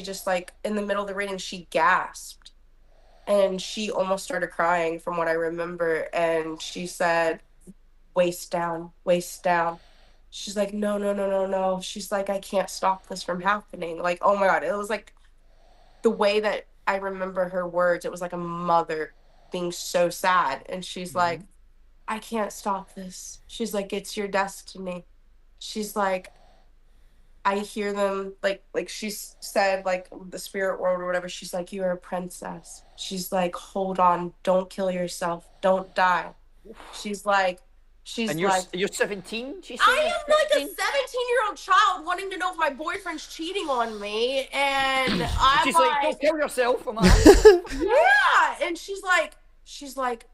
she just like in the middle of the reading, she gasped and she almost started crying from what I remember. And she said, waist down, waist down. She's like, no, no, no, no, no. She's like, I can't stop this from happening. Like, oh my God. It was like the way that I remember her words. It was like a mother being so sad. And she's like, I can't stop this. She's like, it's your destiny. She's like, I hear them like she said, like the spirit world or whatever. She's like, you're a princess. She's like, hold on, don't kill yourself, don't die. She's like, And you're 17. She said I am like a 17-year-old child wanting to know if my boyfriend's cheating on me, and I'm She's like, don't kill yourself. yeah. And she's like,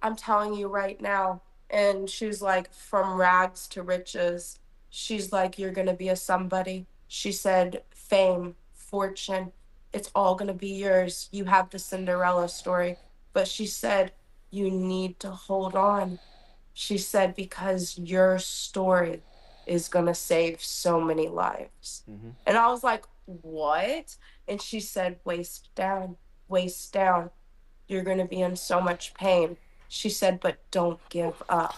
I'm telling you right now. And she's like, from rags to riches. She's like, you're going to be a somebody. She said, fame, fortune, it's all going to be yours. You have the Cinderella story. But she said, you need to hold on. She said, because your story is going to save so many lives. And I was like, what? And she said, waist down, waist down. You're going to be in so much pain. She said, but don't give up.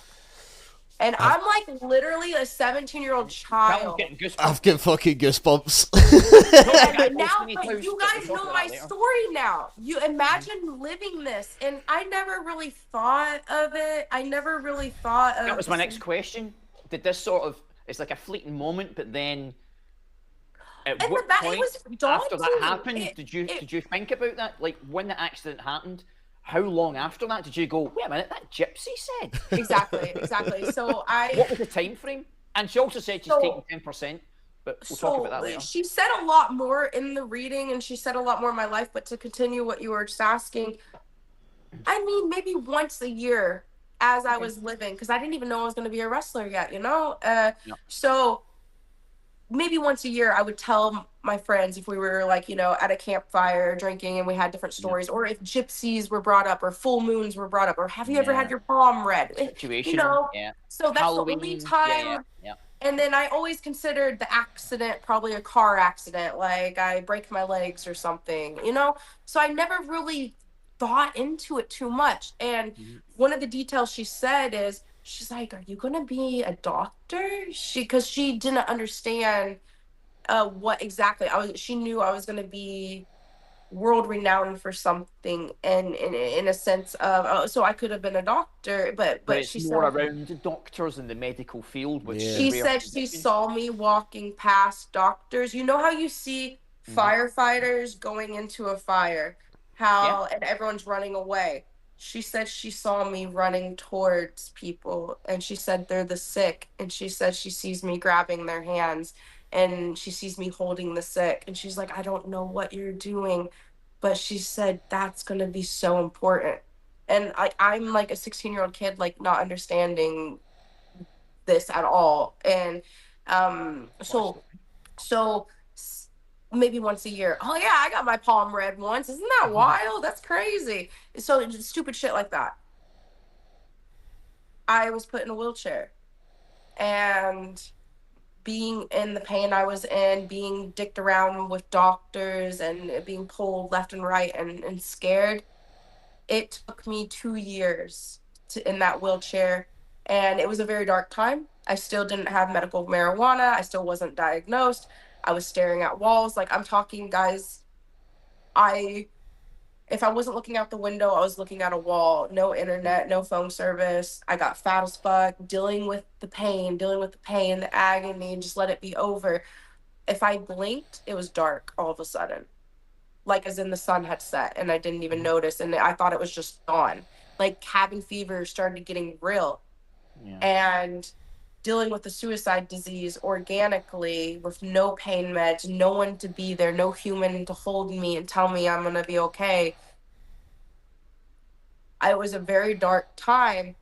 And I'm like literally a 17-year-old child. I've got fucking goosebumps. And now, but you guys know my story now. You imagine living this, and I never really thought of it. I never really thought of. That was my next question. Did this sort of? It's like a fleeting moment, but then at and what point after that happened, did you think about that? Like when the accident happened, how long after that did you go, wait a minute, that gypsy said? Exactly. So what was the time frame? And she also said she's taking 10%, but we'll talk about that later. She said a lot more in the reading, and she said a lot more in my life, but to continue what you were just asking, I mean, maybe once a year as I was living, because I didn't even know I was going to be a wrestler yet, you know? So maybe once a year I would tell my friends if we were like, you know, at a campfire drinking and we had different stories, or if gypsies were brought up or full moons were brought up, or have you ever had your palm read? Situation, you know? So that's Halloween, the only time. And then I always considered the accident probably a car accident, like I break my legs or something, you know? So I never really thought into it too much. And one of the details she said is, she's like, are you going to be a doctor? Because she didn't understand what exactly. She knew I was going to be world renowned for something, and in a sense of, so I could have been a doctor, but it's she more said, around the doctors in the medical field. Which she said she saw me walking past doctors. You know how you see firefighters going into a fire, and everyone's running away. She said she saw me running towards people, and she said they're the sick, and she said she sees me grabbing their hands, and she sees me holding the sick, and she's like, I don't know what you're doing, but she said that's going to be so important. And I'm like a 16-year-old kid, like not understanding this at all. And so maybe once a year, oh yeah, I got my palm read once, isn't that wild? That's crazy. So stupid shit like that. I was put in a wheelchair, and being in the pain I was in, being dicked around with doctors and being pulled left and right and scared, it took me 2 years in that wheelchair. And it was a very dark time. I still didn't have medical marijuana. I still wasn't diagnosed. I was staring at walls. Like, I'm talking, guys, if I wasn't looking out the window, I was looking at a wall. No internet, no phone service. I got fat as fuck, dealing with the pain, the agony, and just let it be over. If I blinked, it was dark all of a sudden. Like, as in the sun had set, and I didn't even notice, and I thought it was just gone. Like, cabin fever started getting real. And dealing with the suicide disease organically with no pain meds, no one to be there, no human to hold me and tell me I'm going to be okay. It was a very dark time.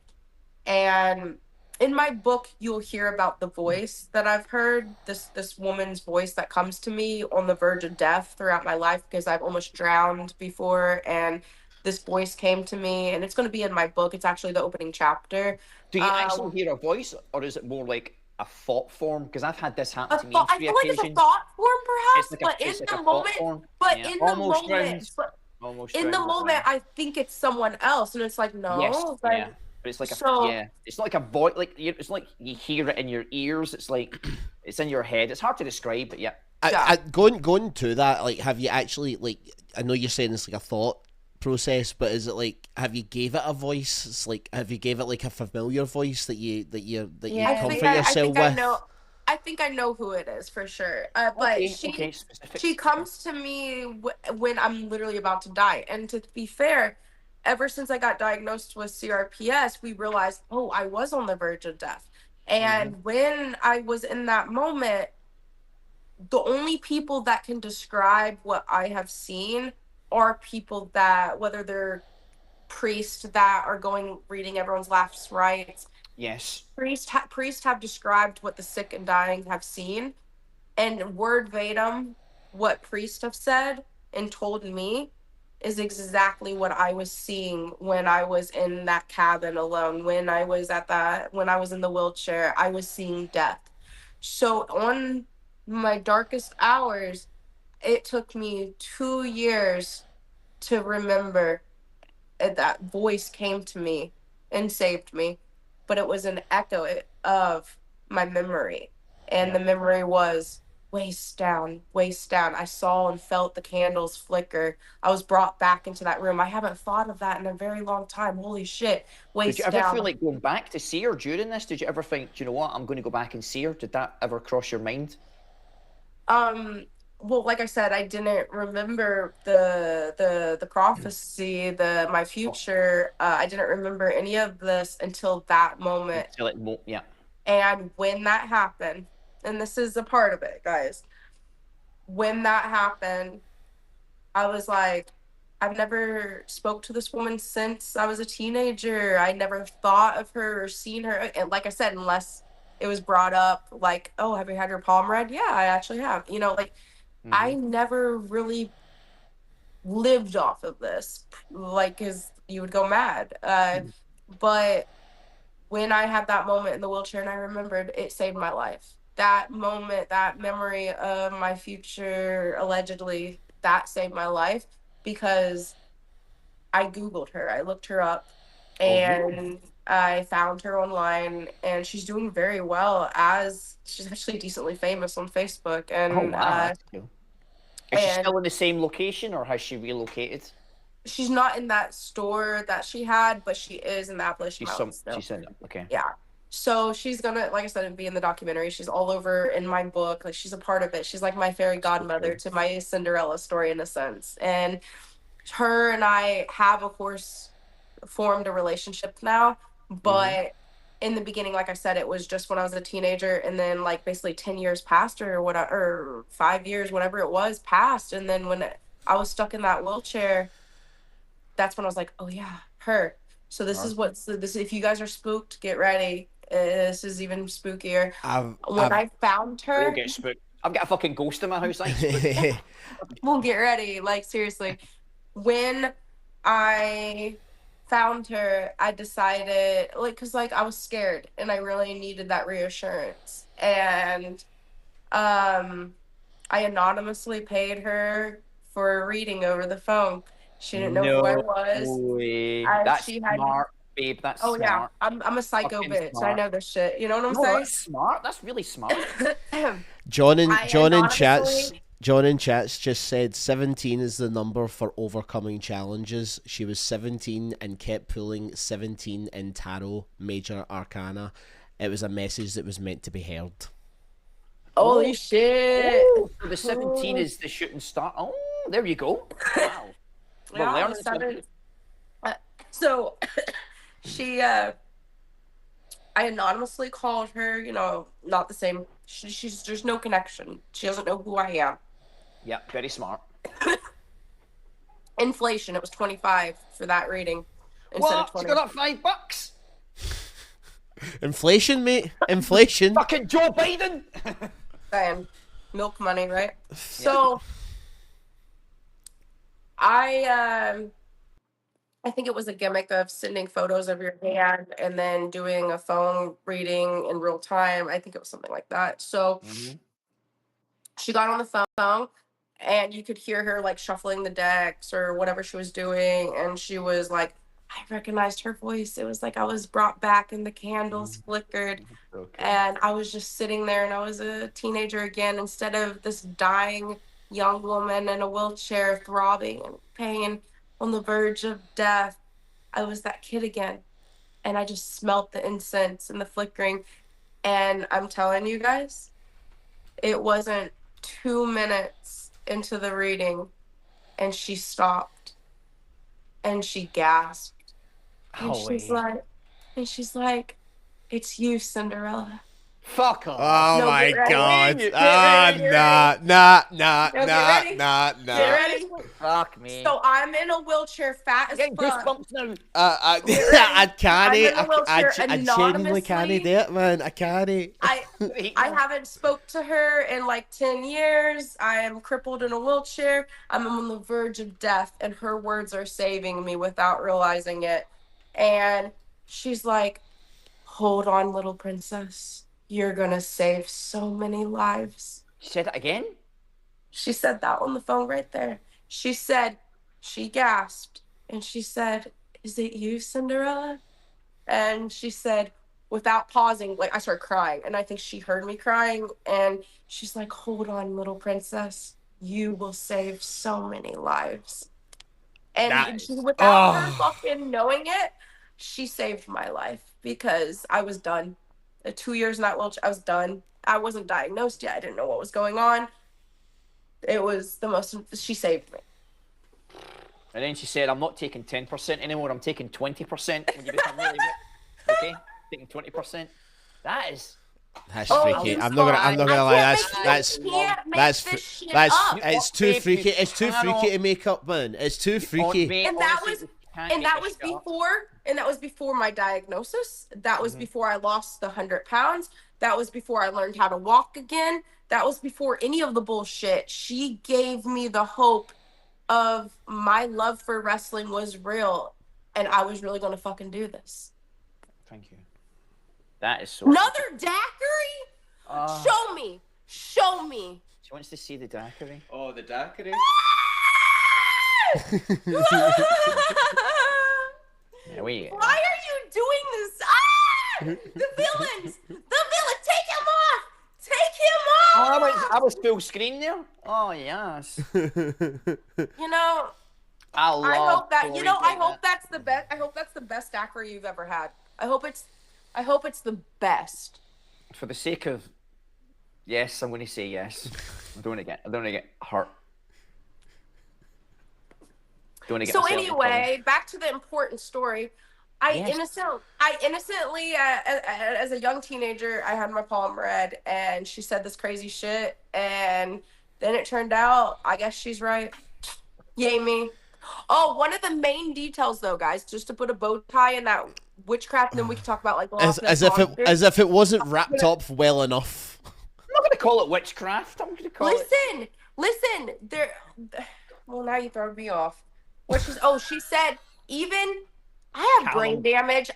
And in my book, you'll hear about the voice that I've heard, this woman's voice that comes to me on the verge of death throughout my life, because I've almost drowned before, and this voice came to me, and it's going to be in my book. It's actually the opening chapter. Do you actually hear a voice, or is it more like a thought form? Because I've had this happen to me I on feel 3 like it's a occasions. thought form, It's perhaps, like but a in it's like the a thought moment, form. but Yeah, in the almost moment, round. but Almost in the round as moment, well. I think it's someone else, and it's like, Yes, no, yeah. like, But it's like so it's not like a voice. Like it's like you hear it in your ears. It's like it's in your head. It's hard to describe, but yeah. yeah. Going to that, like, have you actually, like, I know you're saying it's like a thought process, but is it like, have you gave it a voice? It's like, have you gave it like a familiar voice that you I comfort think yourself I with? know. I think I know who it is for sure. But Okay, she specifics. Okay. comes to me when I'm literally about to die. And to be fair, ever since I got diagnosed with CRPS, we realized, oh, I was on the verge of death. And when I was in that moment, the only people that can describe what I have seen are people that, whether they're priests that are going reading everyone's last rites, Yes. priests have described what the sick and dying have seen, and word verbatim what priests have said and told me is exactly what I was seeing when I was in that cabin alone, when I was in the wheelchair. I was seeing death. So on my darkest hours, it took me 2 years to remember that voice came to me and saved me, but it was an echo of my memory. And Yeah. the memory was waist down, waist down. I saw and felt the candles flicker. I was brought back into that room. I haven't thought of that in a very long time. Holy shit. Did you Waist ever feel down. like going back to see her during this? Did you ever think, do you know what, I'm going to go back and see her? Did that ever cross your mind? Um, well, like I said, I didn't remember the prophecy, my Oh, future. I didn't remember any of this until that moment. until it, yeah. And when that happened, and this is a part of it, guys, when that happened, I was like, I've never spoke to this woman since I was a teenager. I never thought of her or seen her. And like I said, unless it was brought up, like, oh, have you had your palm read? Yeah, I actually have. Like I never really lived off of this, like, because you would go mad. But when I had that moment in the wheelchair and I remembered, it saved my life. That moment, that memory of my future, allegedly, that saved my life because I Googled her. I looked her up Oh, really? and I found her online, and she's doing very well, as she's actually decently famous on Facebook. Oh, wow, that's cool. Is she And still in the same location or has she relocated? she's not in that store that she had, but she is in the Appalachian Mountains still. She's in it. Okay. Yeah. So she's gonna, like I said, be in the documentary. She's all over in my book. Like, she's a part of it. She's like my fairy So godmother cool. to my Cinderella story, in a sense. And her and I have, of course, formed a relationship now. But in the beginning, like I said, it was just when I was a teenager, and then like basically 10 years passed, or whatever, or 5 years, whatever it was, passed. And then when I was stuck in that wheelchair, that's when I was like, oh yeah, her. So this is this. If you guys are spooked, get ready. This is even spookier. When I found We all her, get spooked. I've got a fucking ghost in my house. I ain't spooked. well, get ready. Like, seriously, when I found her, I decided, like, cause like I was scared and I really needed that reassurance. And I anonymously paid her for a reading over the phone. She didn't know who I No was. way. That's She had. smart, babe. That's Oh yeah, smart. I'm a psycho Fucking bitch. I smart. know this shit. You know what I'm No, saying? that's smart. That's really smart. I anonymously. John in chats just said 17 is the number for overcoming challenges. She was 17 and kept pulling 17 in tarot major arcana. It was a message that was meant to be heard. Holy shit! Oh, so the 17 is the shooting star. Oh, there you go. Wow. We're Yeah, learning 7. something. So she, I anonymously called her. Not the same. She's there's no connection. She doesn't know who I am. Yeah, very smart. Inflation. It was 25 for that reading instead of What? You 20. got that $5? Inflation, mate. Inflation. Fucking Joe Biden. Saying milk money, right? So I I think it was a gimmick of sending photos of your hand and then doing a phone reading in real time. I think it was something like that. So she got on the phone and you could hear her like shuffling the decks or whatever she was doing. And she was like, I recognized her voice. It was like I was brought back and the candles flickered. Okay. And I was just sitting there and I was a teenager again instead of this dying young woman in a wheelchair throbbing in pain on the verge of death. I was that kid again. And I just smelt the incense and the flickering. And I'm telling you guys, it wasn't 2 minutes into the reading and she stopped and she gasped. And she's like, it's you, Cinderella. Fuck off. Oh No, my get ready. god. Get Ah, ready. nah. No, get ready. Get ready. Fuck me. So I'm in a wheelchair, fat as Getting fuck. goosebumps now. I I'm in a wheelchair I genuinely can't anonymously. do it, man. I can't. I haven't spoke to her in like 10 years. I am crippled in a wheelchair. I'm on the verge of death, and her words are saving me without realizing it. And she's like, hold on, little princess. You're gonna save so many lives. She said that again? She said that on the phone right there. She said, she gasped, and she said, is it you, Cinderella? And she said, without pausing, like I started crying, and I think she heard me crying, and she's like, hold on, little princess. You will save so many lives. And without her fucking knowing it, she saved my life because I was done. 2 years in that wheelchair, I was done. I wasn't diagnosed yet. I didn't know what was going on. It was the most, she saved me. And then she said, I'm not taking 10% anymore, I'm taking 20% when you become really rich. Okay? Taking 20%. That's freaky. I'm not gonna lie. It's too freaky. It's too freaky to make up, man. It's too freaky. And that was before my diagnosis. That was before I lost the 100 pounds. That was before I learned how to walk again. That was before any of the bullshit. She gave me the hope of my love for wrestling was real, and I was really gonna fucking do this. Thank you. That is so. Another daiquiri? Show me. She wants to see the daiquiri. Oh, the daiquiri. Yeah, why are you doing this? The villains! Take him off! Oh, I was full screen there. Oh yes. You know, I hope that's the best. I hope that's the best daiquiri you've ever had. I hope it's the best. For the sake of yes, I'm going to say yes. I don't want to get hurt. So anyway, back to the important story. I innocently, as a young teenager, I had my palm read, and she said this crazy shit, and then it turned out, I guess she's right. Yay me. Oh, one of the main details, though, guys, just to put a bow tie in that witchcraft, and then we can talk about like as if it wasn't wrapped up well enough. I'm not going to call it witchcraft. I'm going to call it. Listen. Well, now you throw me off. She said even. I have brain damage.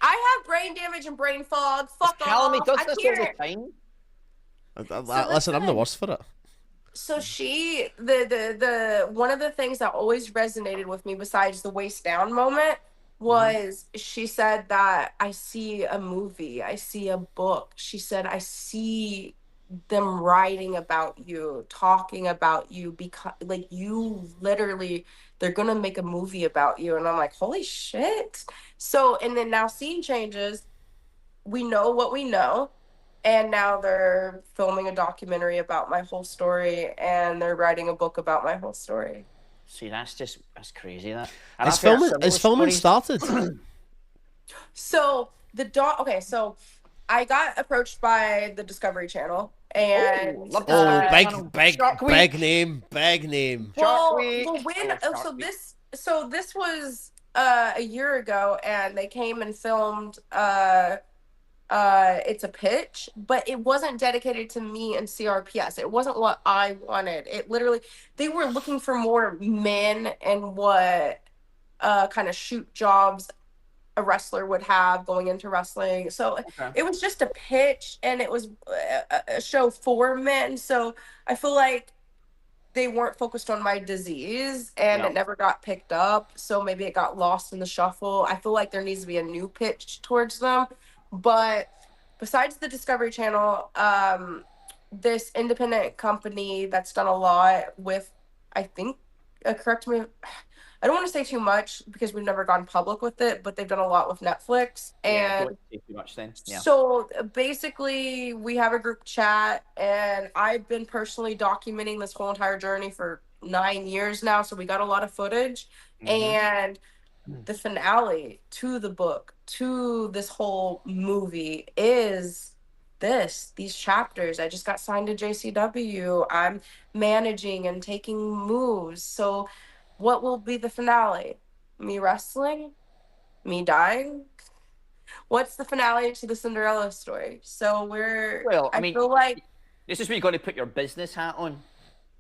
And brain fog. Fuck off. Callum, he does this all the time. Listen, I'm the worst for it. So the one of the things that always resonated with me, besides the waist down moment, was she said that I see a movie, I see a book. She said I see them writing about you, talking about you, because like you literally, they're gonna make a movie about you. And I'm like, holy shit. So, and then now scene changes, we know what we know, and now they're filming a documentary about my whole story, and they're writing a book about my whole story. See, that's crazy. Is filming started? So so I got approached by the Discovery Channel, and big name. So this was a year ago, and they came and filmed it's a pitch, but it wasn't dedicated to me and CRPS. It wasn't what I wanted. It literally, they were looking for more men and what kind of shoot jobs a wrestler would have going into wrestling. So Okay. it was just a pitch, and it was a show for men. So I feel like they weren't focused on my disease, and Yeah. it never got picked up. So maybe it got lost in the shuffle. I feel like there needs to be a new pitch towards them. But besides the Discovery Channel, this independent company that's done a lot with, I think, correct me, I don't want to say too much because we've never gone public with it, but they've done a lot with Netflix. Yeah, And don't say too much then. Yeah. so basically, we have a group chat, and I've been personally documenting this whole entire journey for 9 years now. So we got a lot of footage. And the finale to the book, to this whole movie, is these chapters. I just got signed to JCW. I'm managing and taking moves. So what will be the finale? Me wrestling? Me dying? What's the finale to the Cinderella story? So Well, I I mean, feel like, this is where you got to put your business hat on.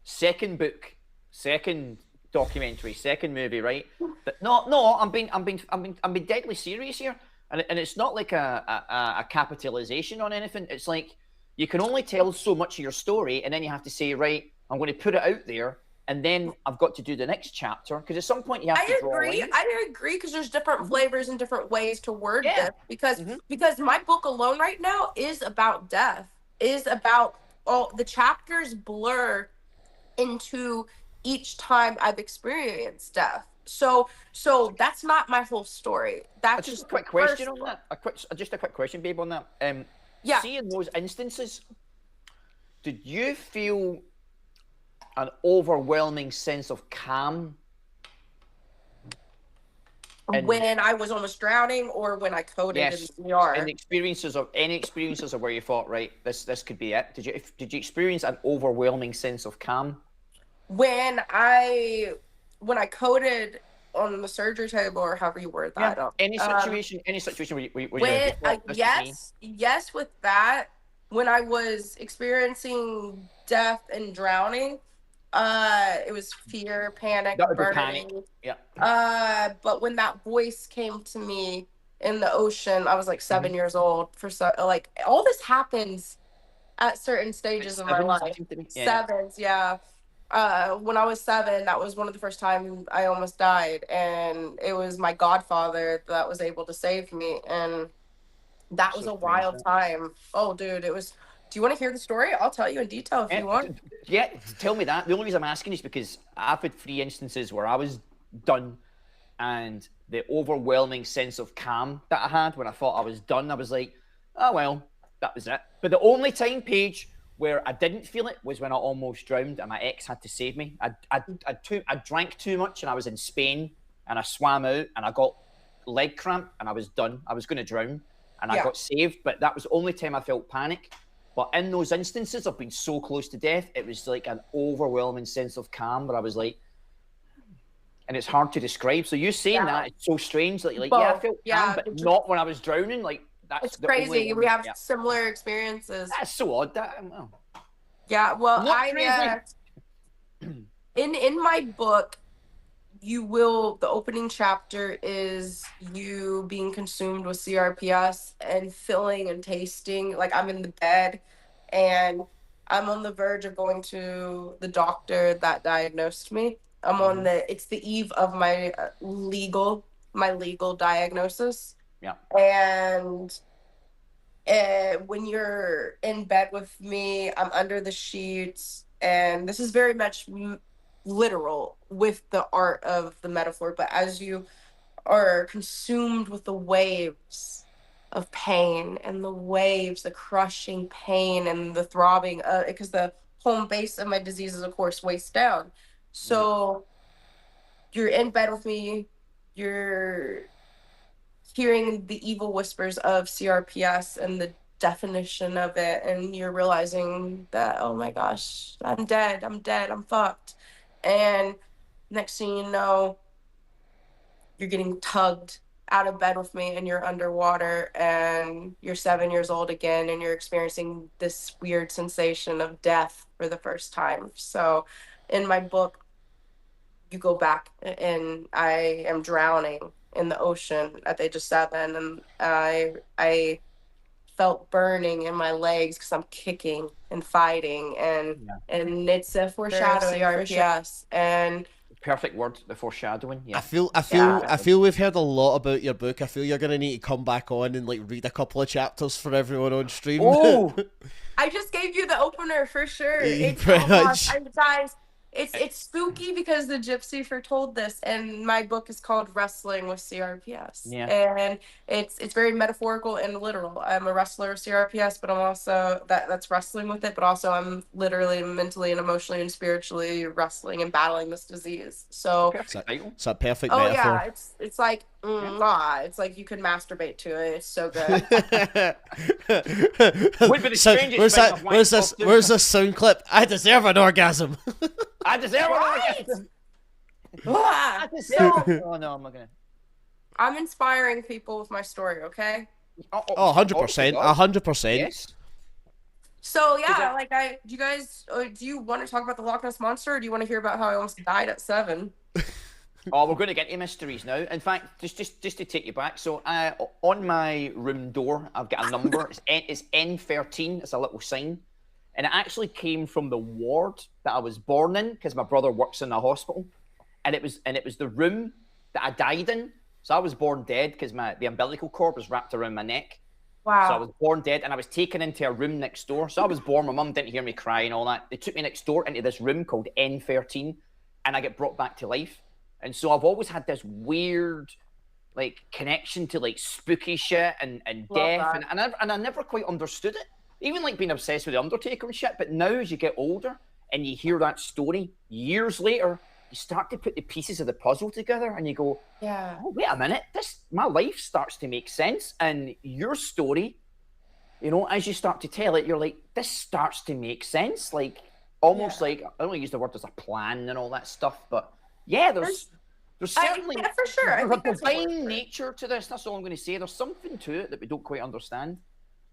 Second book, second documentary, second movie, right? But no, I'm being deadly serious here, and it's not like a capitalization on anything. It's like you can only tell so much of your story, and then you have to say, right, I'm going to put it out there, and then I've got to do the next chapter because at some point you have to draw a line. I agree, because there's different flavors and different ways to word Yeah. this. Because my book alone right now is about death, is about all the chapters blur into each time I've experienced death. So that's not my whole story. That's Just just a quick the question first on one. that. Just a quick question, babe, on that. Yeah. See, in those instances, did you feel an overwhelming sense of calm When I was almost drowning, or when I coded yes, in the ER? and any experiences of where you thought, right, this could be it? Did you experience an overwhelming sense of calm? When I coded on the surgery table, or however you word that. Any situation where you When thought, this is me? yes, with that, when I was experiencing death and drowning, it was fear, panic, That would be burning. panic. Yeah. But when that voice came to me in the ocean, I was like 7 years old. Like, all this happens at certain stages of my Sevens, life. seem to be. Sevens, yeah. When I was 7, that was one of the first times I almost died, and it was my godfather that was able to save me, and that was So a strange, wild time. Oh, dude, it was. Do you want to hear the story? I'll tell you in detail if you want. Yeah, tell me that. The only reason I'm asking is because I've had 3 instances where I was done, and the overwhelming sense of calm that I had when I thought I was done, I was like, oh well, that was it. But the only time, Paige, where I didn't feel it was when I almost drowned and my ex had to save me. I drank too much and I was in Spain and I swam out and I got leg cramp and I was done. I was going to drown and I got saved, but that was the only time I felt panic. But in those instances, I've been so close to death, it was like an overwhelming sense of calm where I was like, and it's hard to describe. So you saying that, it's so strange. Like I felt calm, but not when I was drowning. Like, that's it's crazy. We have similar experiences. That's so odd. Well, yeah, well, in my book, the opening chapter is you being consumed with CRPS and feeling and tasting. Like, I'm in the bed and I'm on the verge of going to the doctor that diagnosed me. It's the eve of my legal diagnosis. Yeah. And when you're in bed with me, I'm under the sheets, and this is very much literal with the art of the metaphor, but as you are consumed with the waves of pain and the crushing pain and the throbbing, because the home base of my disease is, of course, waist down. So you're in bed with me, you're hearing the evil whispers of CRPS and the definition of it, and you're realizing that, oh my gosh, I'm dead, I'm fucked. And next thing you know, you're getting tugged out of bed with me and you're underwater and you're 7 years old again and you're experiencing this weird sensation of death for the first time. So in my book, you go back, and I am drowning in the ocean at the age of 7, and I felt burning in my legs because I'm kicking and fighting, and it's a foreshadowing for CRPS. And Perfect word, the foreshadowing. Yeah. I feel we've heard a lot about your book. I feel you're gonna need to come back on and like read a couple of chapters for everyone on stream. Oh, I just gave you the opener for sure. It's pretty much. guys, it's spooky because the gypsy foretold this, and my book is called Wrestling with CRPS. Yeah. And it's very metaphorical and literal. I'm a wrestler of CRPS, but I'm also that's wrestling with it, but also I'm literally mentally and emotionally and spiritually wrestling and battling this disease. So It's a perfect oh metaphor. yeah, it's like it's like you could masturbate to it. It's so good. Where's this sound clip? I deserve an orgasm. I deserve Right? it. Ah, Oh no, I'm not gonna. I'm inspiring people with my story, okay? Oh, 100%, 100%. Yes. So yeah, do you guys do you want to talk about the Loch Ness Monster, or do you want to hear about how I almost died at 7? Oh, we're going to get into mysteries now. In fact, just to take you back, so on my room door, I've got a number. It's N13. It's a little sign, and it actually came from the ward that I was born in because my brother works in a hospital, and it was the room that I died in. So I was born dead because the umbilical cord was wrapped around my neck. Wow. So I was born dead, and I was taken into a room next door. So I was born. My mum didn't hear me cry and all that. They took me next door into this room called N13, and I get brought back to life. And so I've always had this weird, like, connection to like spooky shit and death, and I never quite understood it. Even like being obsessed with the Undertaker and shit. But now, as you get older and you hear that story years later, you start to put the pieces of the puzzle together, and you go, Yeah. "Oh, wait a minute! My life starts to make sense." And your story, you know, as you start to tell it, you're like, "This starts to make sense." Like almost like I don't want to use the word as a plan and all that stuff, but. Yeah, there's certainly for sure. I think there's a divine nature to this. That's all I'm going to say. There's something to it that we don't quite understand.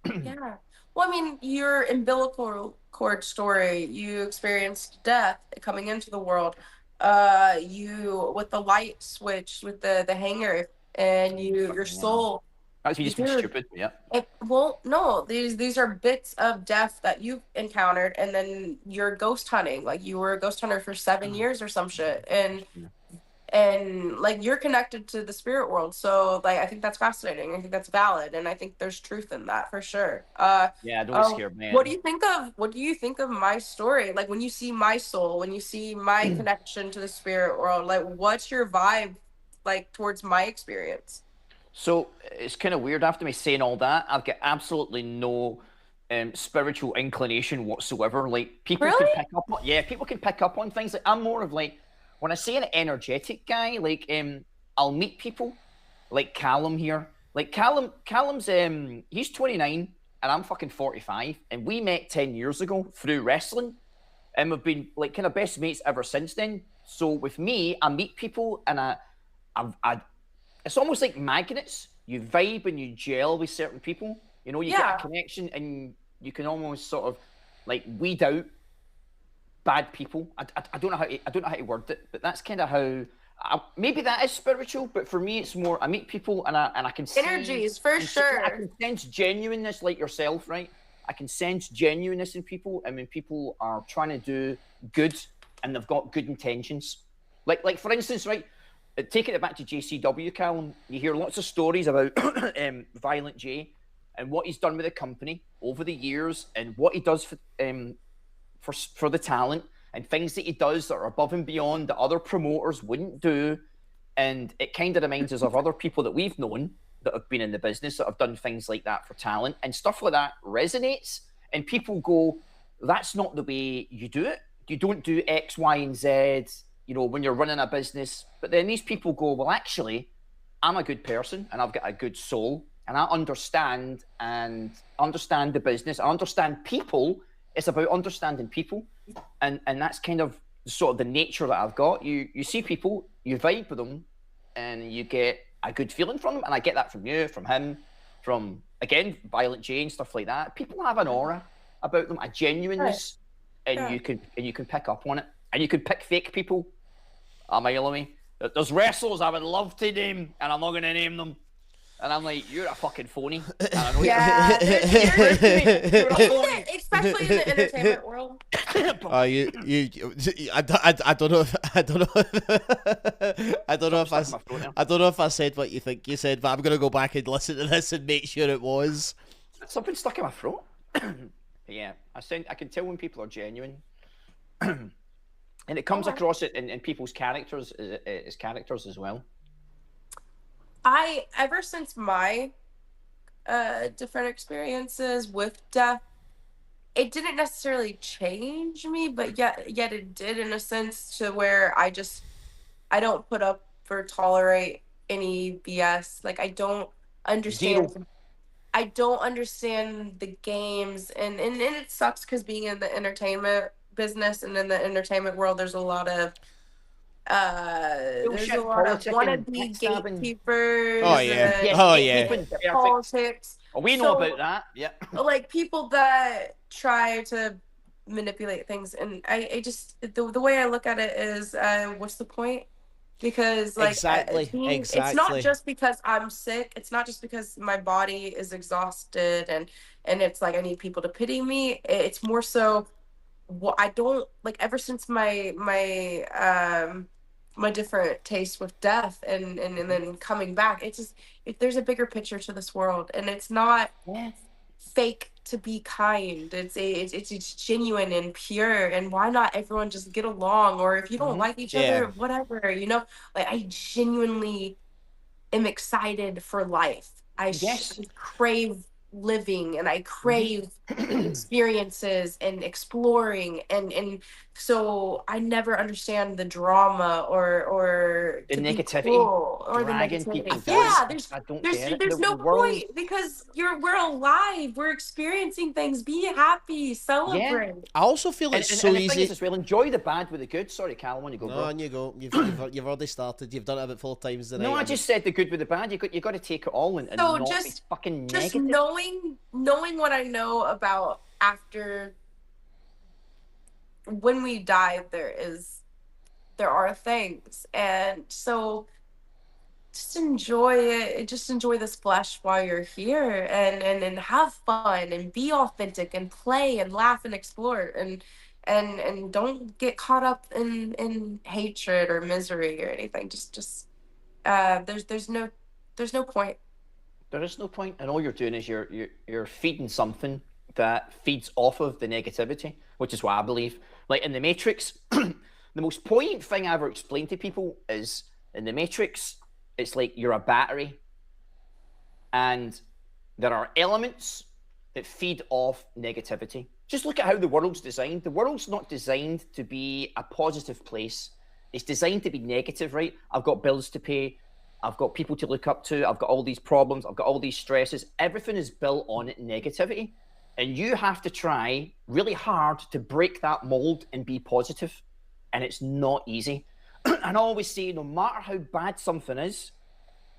Yeah. Well, I mean, your umbilical cord story, you experienced death coming into the world. You with the light switch, with the hanger, and your soul. That's just stupid. Yeah. Well, no, these are bits of death that you've encountered, and then you're ghost hunting. Like you were a ghost hunter for 7 years or some shit, and like you're connected to the spirit world. So like I think that's fascinating. I think that's valid, and I think there's truth in that for sure. Yeah, don't scare me. What do you think of my story? Like when you see my soul, when you see my connection to the spirit world, like what's your vibe like towards my experience? So it's kind of weird after me saying all that. I've got absolutely no spiritual inclination whatsoever. Like people can pick up on, people can pick up on things. Like I'm more of like when I say an energetic guy, like I'll meet people like Callum here. Like Callum's he's 29 and I'm fucking 45, and we met 10 years ago through wrestling, and we've been like kind of best mates ever since then. So with me, I meet people and I it's almost like magnets. You vibe and you gel with certain people. You know, you get a connection, and you can almost sort of like weed out bad people. I don't know how to word it, but that's kind of how. Maybe that is spiritual, but for me, it's more. I meet people and I can see energies for sure. I can sense genuineness, like yourself, right? I can sense genuineness in people, and when people are trying to do good and they've got good intentions, like for instance, right. Taking it back to JCW, Callum, you hear lots of stories about Violent J and what he's done with the company over the years, and what he does for the talent, and things that he does that are above and beyond that other promoters wouldn't do. And it kind of reminds us of other people that we've known that have been in the business that have done things like that for talent, and stuff like that resonates. And people go, "That's not the way you do it. You don't do X, Y, and Z." You know, when you're running a business. But then these people go, "Well, actually, I'm a good person and I've got a good soul, and I understand the business. I understand people. It's about understanding people." And that's kind of sort of the nature that I've got. You see people, you vibe with them, and you get a good feeling from them. And I get that from you, from him, from, again, Violent Jane, stuff like that. People have an aura about them, a genuineness, and you can pick up on it. And you can pick fake people a mile away. There's wrestlers I would love to name, and I'm not going to name them. And I'm like, you're a fucking phony. And I know Yeah, you're a phony. especially in the entertainment world. I don't know if I don't know if I said what you think you said, but I'm gonna go back and listen to this and make sure it was. Something stuck in my throat. Yeah, I can tell when people are genuine. And it comes across it in people's characters as characters as well. Ever since my different experiences with death, it didn't necessarily change me, but yet it did, in a sense, to where I don't put up or tolerate any BS. Like, I don't understand. Zero. I don't understand the games, and it sucks because being in the entertainment business and in the entertainment world, there's a lot of wannabe gatekeepers. Oh yeah, politics. Oh, we know about that. Yeah. Like people that try to manipulate things, and I just the way I look at it is, what's the point? Because like exactly. It's not just because I'm sick. It's not just because my body is exhausted and it's like I need people to pity me. It's more so what I don't like. Ever since my different taste with death and then coming back, it's just there's a bigger picture to this world, and it's not fake to be kind. It's genuine and pure, and why not everyone just get along? Or if you don't like each other, whatever, like I genuinely am excited for life. I crave living, and I crave experiences and exploring, and so I never understand the drama or the negativity or the negativity. Yeah, there's no point, because we're alive, we're experiencing things. Be happy, celebrate. I also feel it's so easy as well. Enjoy the bad with the good. Sorry, Callum, on you go. No, on you go. You've already started. You've done it about 4 times tonight. No, I just said the good with the bad. You got to take it all and not be fucking negative. Just knowing what I know about after when we die, there are things, and so just enjoy it. Just enjoy this flesh while you're here, and have fun and be authentic and play and laugh and explore, and don't get caught up in hatred or misery or anything. Just there's no point. There is no point, and all you're doing is you're feeding something that feeds off of the negativity, which is what I believe. Like in the Matrix, the most poignant thing I ever explained to people is in the Matrix, it's like you're a battery, and there are elements that feed off negativity. Just look at how the world's designed. The world's not designed to be a positive place. It's designed to be negative, right? I've got bills to pay. I've got people to look up to. I've got all these problems. I've got all these stresses. Everything is built on negativity. And you have to try really hard to break that mold and be positive. And it's not easy. And I always say, no matter how bad something is,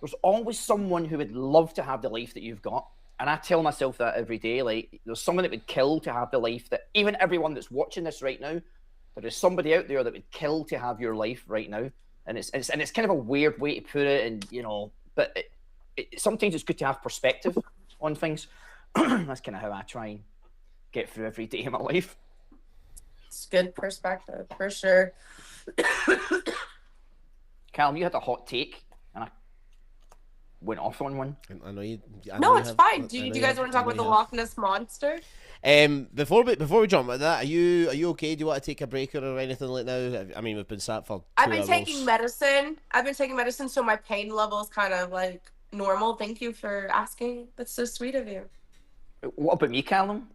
there's always someone who would love to have the life that you've got. And I tell myself that every day. Like, there's someone that would kill to have the life that, even everyone that's watching this right now, there is somebody out there that would kill to have your life right now. And it's kind of a weird way to put it, and but sometimes it's good to have perspective on things. That's kind of how I try and get through every day of my life. It's good perspective for sure. Callum, you had a hot take, and I went off on one. I know you. No, it's fine. Do you guys want to talk about the Loch Ness Monster? Before we jump into that, are you okay? Do you want to take a break or anything like now? I mean, we've been sat for 2 I've been hours. taking medicine, so my pain level is kind of like normal. Thank you for asking. That's so sweet of you. What about me, Callum?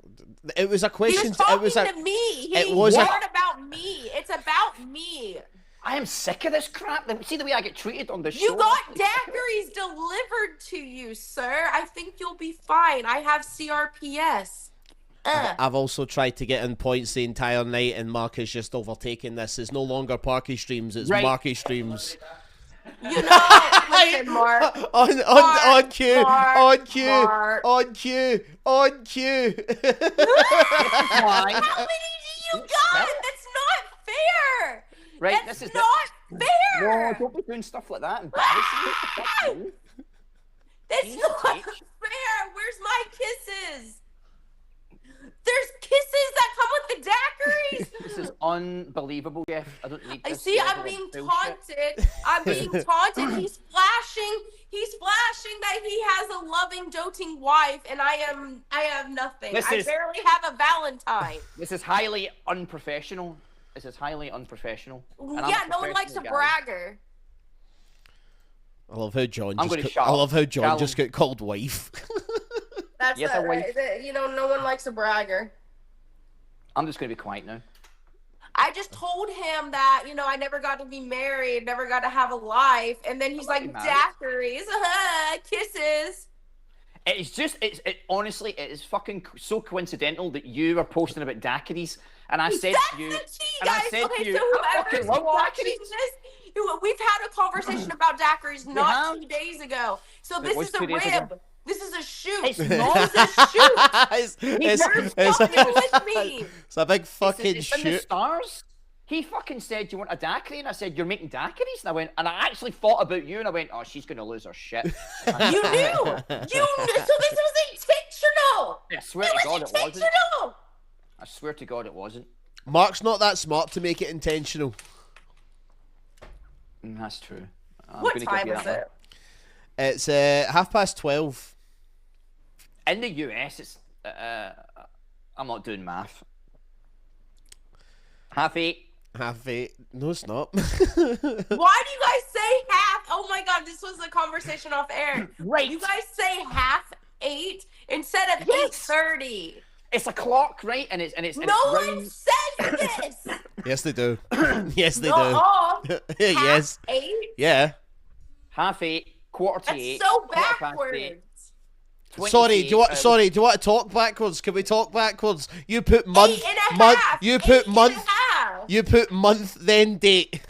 It was a question. He was talking to me. He heard about me. It's about me. I am sick of this crap. See the way I get treated on this show? You got daiquiris delivered to you, sir. I think you'll be fine. I have CRPS. I've also tried to get in points the entire night, and Mark has just overtaken this. It's no longer Parkystreams, it's Markystreams. You know, listen, Mark. On cue. Why? How many do you got? That's not fair. Right, That's not fair. No, don't be doing stuff like that. Embarrassing. That's Jesus, not Paige. fair. Where's my kisses? There's kisses that come with the daiquiris. This is unbelievable, Jeff. I don't need I this. see. I'm level of being bullshit. taunted. I'm being taunted. He's flashing. He's flashing that he has a loving, doting wife, and I have nothing. I barely have a Valentine. This is highly unprofessional. This is highly unprofessional. And Yeah, no one likes a bragger. I love how John. I'm gonna Just shut I love how John Callum. just got called wife. That's Yes, not a right. wife. You know, no one likes a bragger. I'm just going to be quiet now. I just told him that, you know, I never got to be married, never got to have a life, and then he's like, daiquiris, kisses. It's just, honestly, it is fucking so coincidental that you are posting about daiquiris, and I said to you, That's the tea, and I guys. said Okay, to you, so I fucking whoever's love watching daiquiris. this, we've had a conversation about daiquiris not have. 2 days ago. So It this was is a 2 days ago. rib. This is a shoot. It's This not. is a shoot. You're it's fucking with me. a big fucking It's in the shoot. stars. He fucking said, "Do you want a daiquiri?" And I said, "You're making daiquiris." And I went, and I actually thought about you, and I went, "Oh, she's gonna lose her shit." You knew. You knew. So this was intentional. I swear to God, it wasn't. Intentional. I swear to God, it wasn't. Mark's not that smart to make it intentional. That's true. I'm What gonna time give you is that It's 12:30. one. In the US, it's I'm not doing math. 8:30. 8:30. No, it's not. Why do you guys say half? Oh my God, this was a conversation off air. Right. You guys say 7:30 instead of Yes. 8:30. It's a clock, right? And it's No round. one says this. Yes, they do. Yes, they No. do. Yes. 8? Yeah. 8:30, 7:45. That's so backwards. Sorry, do you want? Sorry, do you want to talk backwards? Can we talk backwards? You put month, 8.5. month. You put 8.5. month. You put month, then date.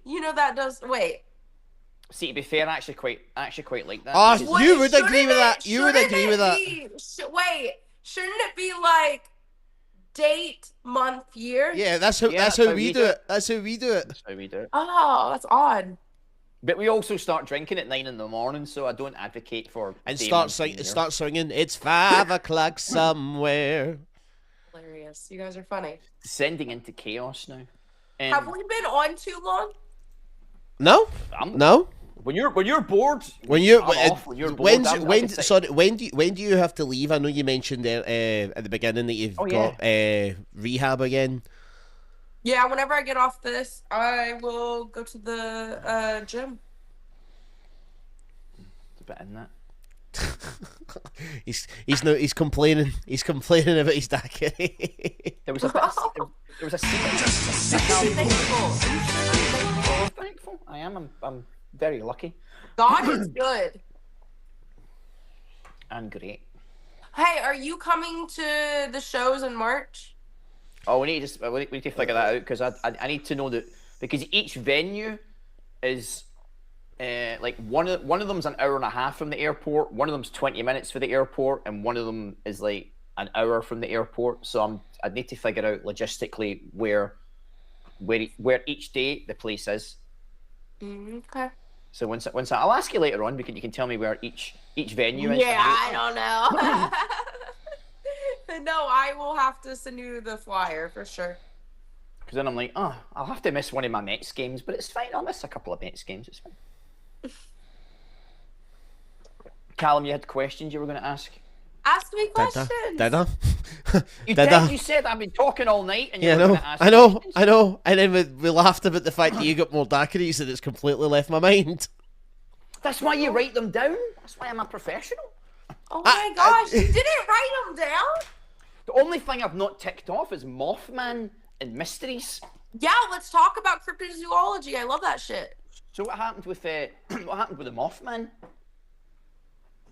You know that does. Wait. See, to be fair, I actually quite like that. Ah, because- you would Shouldn't agree with it- that. You would shouldn't agree it with that. be- Wait, shouldn't it be like date, month, year? Yeah, that's how. Yeah, that's how we do it. That's how we do it. That's how we do it. Oh, that's odd. But we also start drinking at 9 in the morning, so I don't advocate for. And day, start month, and year. singing. It's 5 o'clock somewhere. Hilarious. You guys are funny. Descending into chaos now. Have we been on too long? No, I'm- no. When you're bored, When you're I'm off. When you're bored, when do you have to leave? I know you mentioned there at the beginning that you've got rehab again. Yeah, whenever I get off this, I will go to the gym. There's a bit in that. He's complaining. He's complaining about his daiquiri. There was a bit. There was a scene. Thankful. Thankful. I am. I'm very lucky God is good. and great. Hey, are you coming to the shows in March? Oh, we need to figure that out because I need to know that because each venue is like one of them's an hour and a half from the airport, one of them's 20 minutes for the airport, and one of them is like an hour from the airport. So I need to figure out logistically where each day the place is. Okay. So once I'll ask you later on, you can tell me where each venue is. Yeah, I don't know. No, I will have to send you the flyer for sure. Because then I'm like, oh, I'll have to miss one of my Mets games, but it's fine. I'll miss a couple of Mets games. It's fine. Callum, you had questions you were going to ask? Ask me questions. Did I? You said I've been talking all night, and you Yeah, were going to ask I know, questions. I know. And then we laughed about the fact that you got more daiquiris and it's completely left my mind. That's why you write them down. That's why I'm a professional. Oh my gosh, you didn't write them down? The only thing I've not ticked off is Mothman and Mysteries. Yeah, let's talk about cryptozoology. I love that shit. So what happened with the Mothman?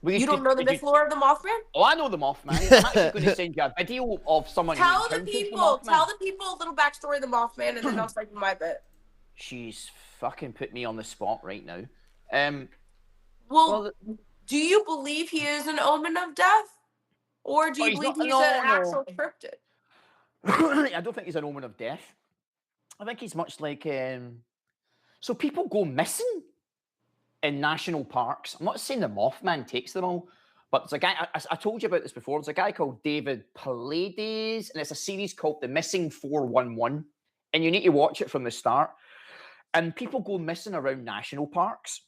You don't know the myth lore of the Mothman? Oh, I know the Mothman. I'm actually going to send you a video of someone. Tell who the encounters people Mothman. a little backstory of the Mothman, and then I'll start my bit. She's fucking put me on the spot right now. Well, do you believe he is an omen of death? Or do you believe he's an actual cryptid? I don't think he's an omen of death. I think he's much like so people go missing in national parks. I'm not saying the Mothman takes them all, but there's a guy, I told you about this before, there's a guy called David Pallades, and it's a series called The Missing 411, and you need to watch it from the start. And people go missing around national parks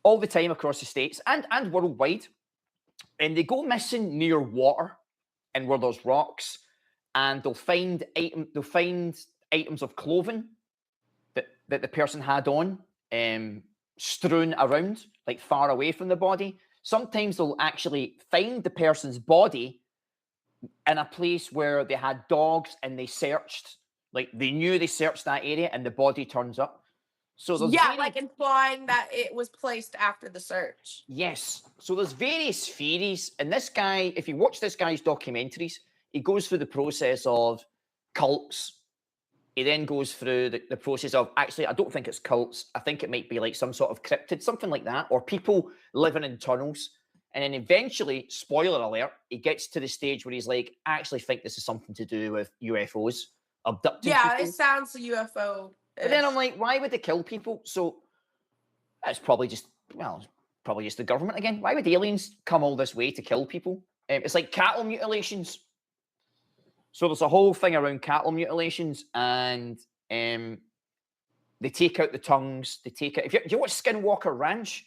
all the time across the States and worldwide, and they go missing near water and where there's rocks, and they'll find items of clothing that the person had on, strewn around, like far away from the body. Sometimes they'll actually find the person's body in a place where they had dogs and they searched, like they knew they searched that area, and the body turns up. So there's like implying that it was placed after the search. Yes. So there's various theories, and this guy, if you watch this guy's documentaries, he goes through the process of cults. He then goes through the process of, actually, I don't think it's cults. I think it might be like some sort of cryptid, something like that, or people living in tunnels. And then eventually, spoiler alert, he gets to the stage where he's like, I actually think this is something to do with UFOs, abducting people. It sounds UFO. But then I'm like, why would they kill people? So it's probably just, the government again. Why would aliens come all this way to kill people? It's like cattle mutilations. So there's a whole thing around cattle mutilations, and they take out the tongues. They take out. Do you watch Skinwalker Ranch?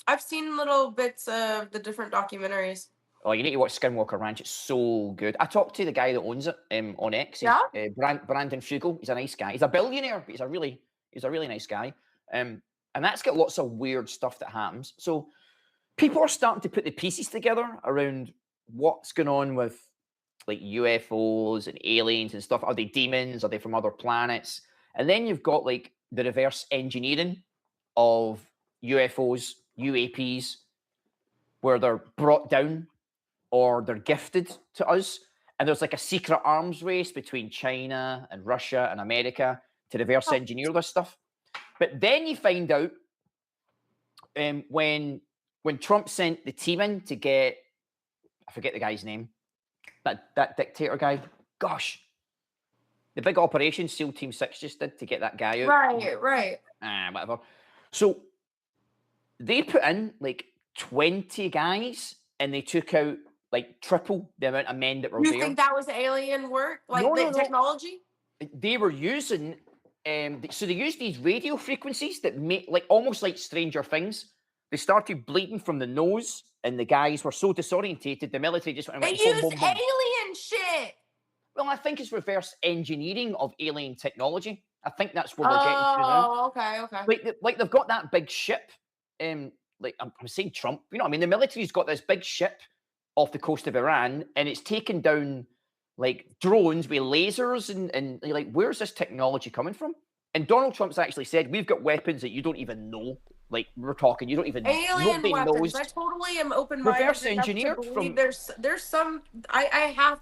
I've seen little bits of the different documentaries. Oh, you need to watch Skinwalker Ranch. It's so good. I talked to the guy that owns it on X. Brandon Fugel. He's a nice guy. He's a billionaire, but he's a really nice guy. And that's got lots of weird stuff that happens. So people are starting to put the pieces together around what's going on with like UFOs and aliens and stuff. Are they demons? Are they from other planets? And then you've got like the reverse engineering of UFOs, UAPs, where they're brought down or they're gifted to us. And there's like a secret arms race between China and Russia and America to reverse engineer this stuff. But then you find out when Trump sent the team in to get, I forget the guy's name, that dictator guy. Gosh, the big operation SEAL Team 6 just did to get that guy out. Right. Whatever. So they put in like 20 guys, and they took out like triple the amount of men that were there. You think that was alien work? Like technology? They were using, so they used these radio frequencies that make like almost like Stranger Things. They started bleeding from the nose, and the guys were so disorientated, the military just went. They used alien shit. Well, I think it's reverse engineering of alien technology. I think that's what we're getting to now. Oh, okay. Like they've got that big ship. Like I'm saying Trump, you know what I mean? The military's got this big ship off the coast of Iran, and it's taken down like drones with lasers, and you're like, where's this technology coming from? And Donald Trump's actually said, we've got weapons that you don't even know. Like we're talking, you don't even alien weapons. I totally am open-minded. Reverse engineered from. There's some.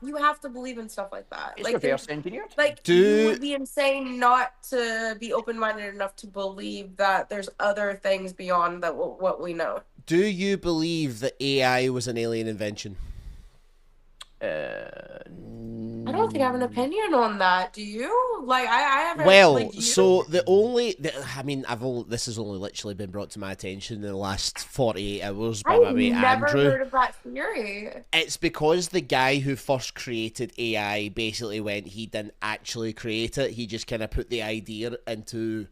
You have to believe in stuff like that. It's like reverse engineered. Like you would be insane not to be open-minded enough to believe that there's other things beyond that what we know. Do you believe that AI was an alien invention? I don't think I have an opinion on that. Do you? Like, I haven't. Well, like, so this has only literally been brought to my attention in the last 48 hours by my mate Andrew. I've never heard of that theory. It's because the guy who first created AI basically he didn't actually create it. He just kind of put the idea into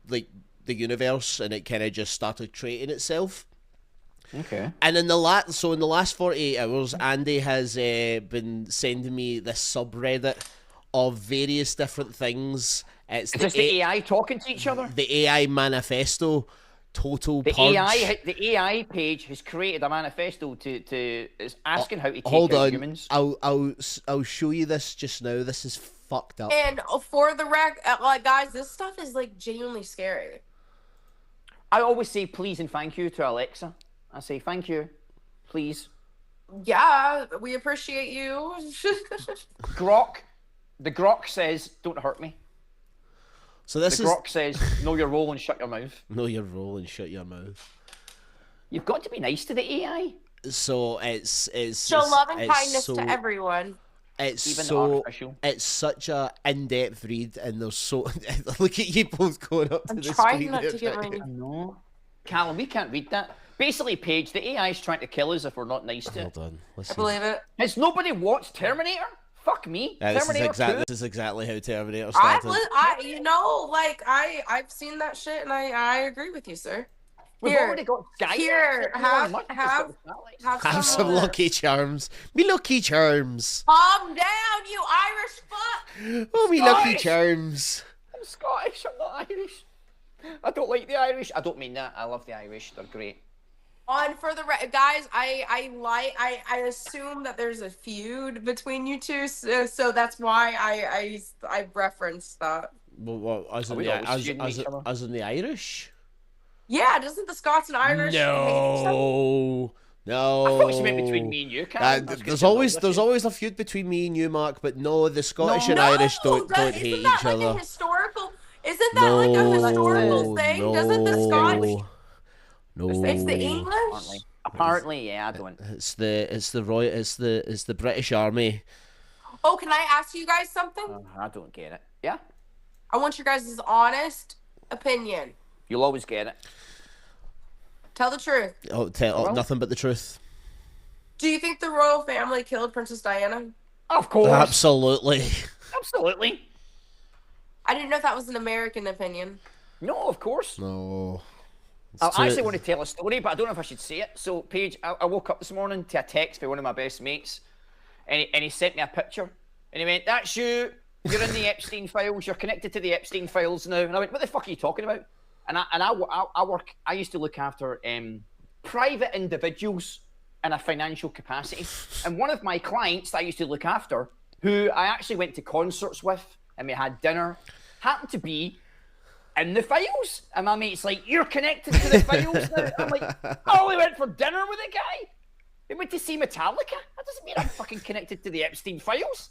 like the universe, and it kind of just started creating itself. Okay. And in the last 48 hours, Andy has been sending me this subreddit of various different things. It's Is this the AI talking to each other? The AI manifesto, total purge. The AI page has created a manifesto is asking how to take out humans. I'll show you this just now. This is fucked up. And for the like, guys, this stuff is like genuinely scary. I always say please and thank you to Alexa. I say thank you, please. Yeah, we appreciate you. The Grok says, don't hurt me. So the Grok says, know your role and shut your mouth. Know your role and shut your mouth. You've got to be nice to the AI. So it's show love and kindness to everyone. It's even so artificial. it's such a in-depth read, and there's so look at you both going up to I'm the trying screen not there, to get right? my. No, Callum, we can't read that. Basically, Paige, the AI is trying to kill us if we're not nice to it. Hold on, let's I see. believe it. Has nobody watched Terminator? Fuck me. This Terminator 2. is exactly how Terminator I've started. you know, like I've seen that shit, and I agree with you, sir. We've Here, already got Sky. here, Elon have Musk has have got the satellite. Have some of this. Lucky Charms. Me Lucky Charms. Calm down, you Irish fuck. Oh, me Lucky Scottish. Charms. I'm Scottish. I'm not Irish. I don't like the Irish. I don't mean that. I love the Irish. They're great. On for the guys, I assume that there's a feud between you two, so that's why I referenced that. Well, as Are in we the always shooting each other? as in the Irish? Yeah, doesn't the Scots and Irish hate each other? No. No. I thought she meant between me and you, Callum. That's good there's to know always this. there's always a feud between me and you, Mark, but no, the Scottish and No, Irish don't isn't hate that each like other. A historical? Isn't that like a historical thing? Doesn't the Scottish? No. It's the English. Apparently, yeah, I don't. It's the British Army. Oh, can I ask you guys something? I don't get it. Yeah, I want your guys' honest opinion. you'll always get it. Tell the truth. Well. Nothing but the truth. Do you think the royal family killed Princess Diana? Of course. Absolutely. Absolutely. I didn't know if that was an American opinion. No, of course. No. I actually want to tell a story, but I don't know if I should say it. So, Paige, I woke up this morning to a text from one of my best mates, and he sent me a picture, and he went, "That's you. You're in the Epstein files. You're connected to the Epstein files now." And I went, "What the fuck are you talking about?" And I used to look after private individuals in a financial capacity, and one of my clients that I used to look after, who I actually went to concerts with, and we had dinner, happened to be in the files. And my mate's like, "You're connected to the files now?" I'm like, "I only went for dinner with a guy. We went to see Metallica. That doesn't mean I'm fucking connected to the Epstein files."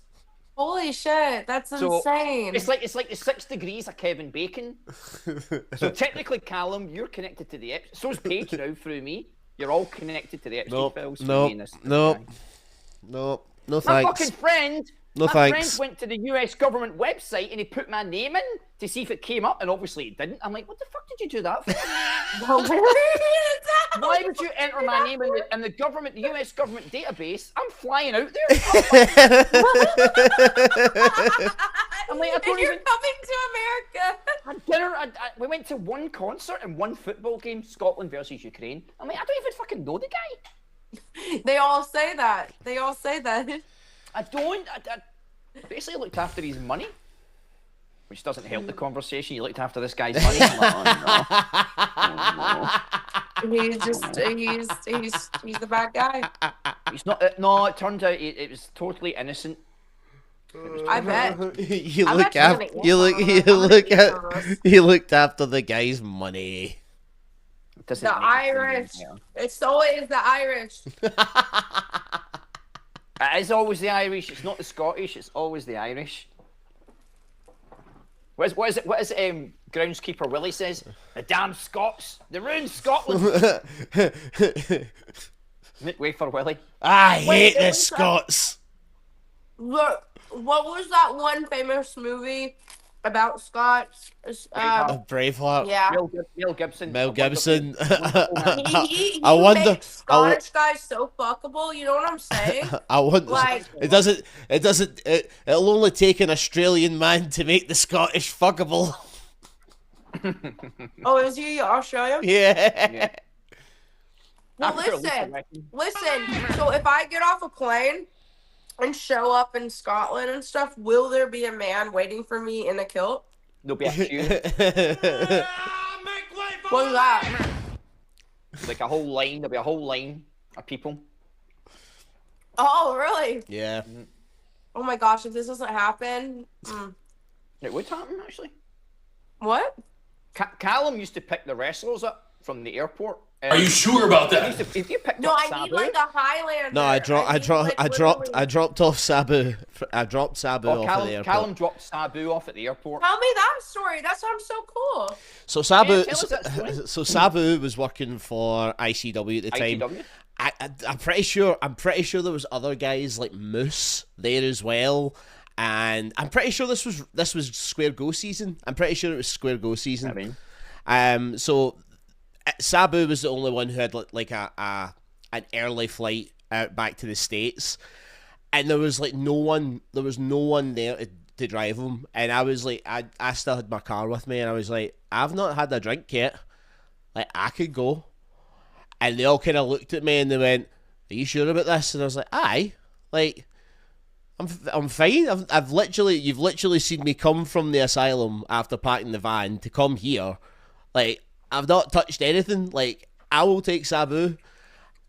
Holy shit, that's insane. It's like the 6 degrees of Kevin Bacon. So technically, Callum, you're connected to the Epstein. So's Paige now through me. You're all connected to the Epstein files. No, my thanks. fucking friend. No my thanks. friend went to the US government website and he put my name in to see if it came up, and obviously it didn't. I'm like, what the fuck did you do that for? Why would you enter my name in the government, the US government database? I'm flying out there. I'm like, I don't You're even. coming to America. Had dinner. We went to one concert and one football game, Scotland versus Ukraine. I'm like, I don't even fucking know the guy. They all say that. I don't. I basically looked after his money, which doesn't help the conversation. You looked after this guy's money. I'm like, oh, no. He's the bad guy. He's not. No, it turns out it was totally innocent. I bet. You I'm look actually after. gonna You look. I'm You gonna look eat at. some of this. You looked after the guy's money. It doesn't The make it feel Irish. any better. It's always the Irish. It is always the Irish. It's not the Scottish. It's always the Irish. What is groundskeeper Willie says? The damn Scots. They ruined Scotland. Wait for Willie. I hate it the was Scots. Look, what was that one famous movie about Scots? Braveheart. Yeah. Mel Gibson. Mel Gibson. He I wonder. makes Scottish guys so fuckable. You know what I'm saying? I wonder. Like- It'll only take an Australian man to make the Scottish fuckable. Oh, is he Australian? Yeah. Well, I prefer listen. So if I get off a plane and show up in Scotland and stuff, will there be a man waiting for me in a kilt? There'll be a queue, What's that? like a whole line. There'll be a whole line of people. Oh, really? Yeah. Oh my gosh, if this doesn't happen. It would happen actually. What? Callum used to pick the wrestlers up from the airport. Are you sure about that? If you picked No, up I Sabu, need like a Highlander. No, I dropped off Sabu. I dropped Sabu off at the airport. Callum dropped Sabu off at the airport. Tell me that story. That sounds so cool. So Sabu, Yeah, tell us that story. so Sabu was working for ICW at the time, ITW. I'm pretty sure there was other guys like Moose there as well, and I'm pretty sure this was Square Go season. I'm pretty sure it was Square Go season. So Sabu was the only one who had like an early flight out back to the States, and there was no one there to drive him, and I was like, I still had my car with me, and I was like, I've not had a drink yet, like I could go. And they all kind of looked at me and they went, "Are you sure about this?" And I was like, "Aye, like, I'm fine. You've literally seen me come from the asylum after parking the van to come here. Like, I've not touched anything. Like, I will take Sabu."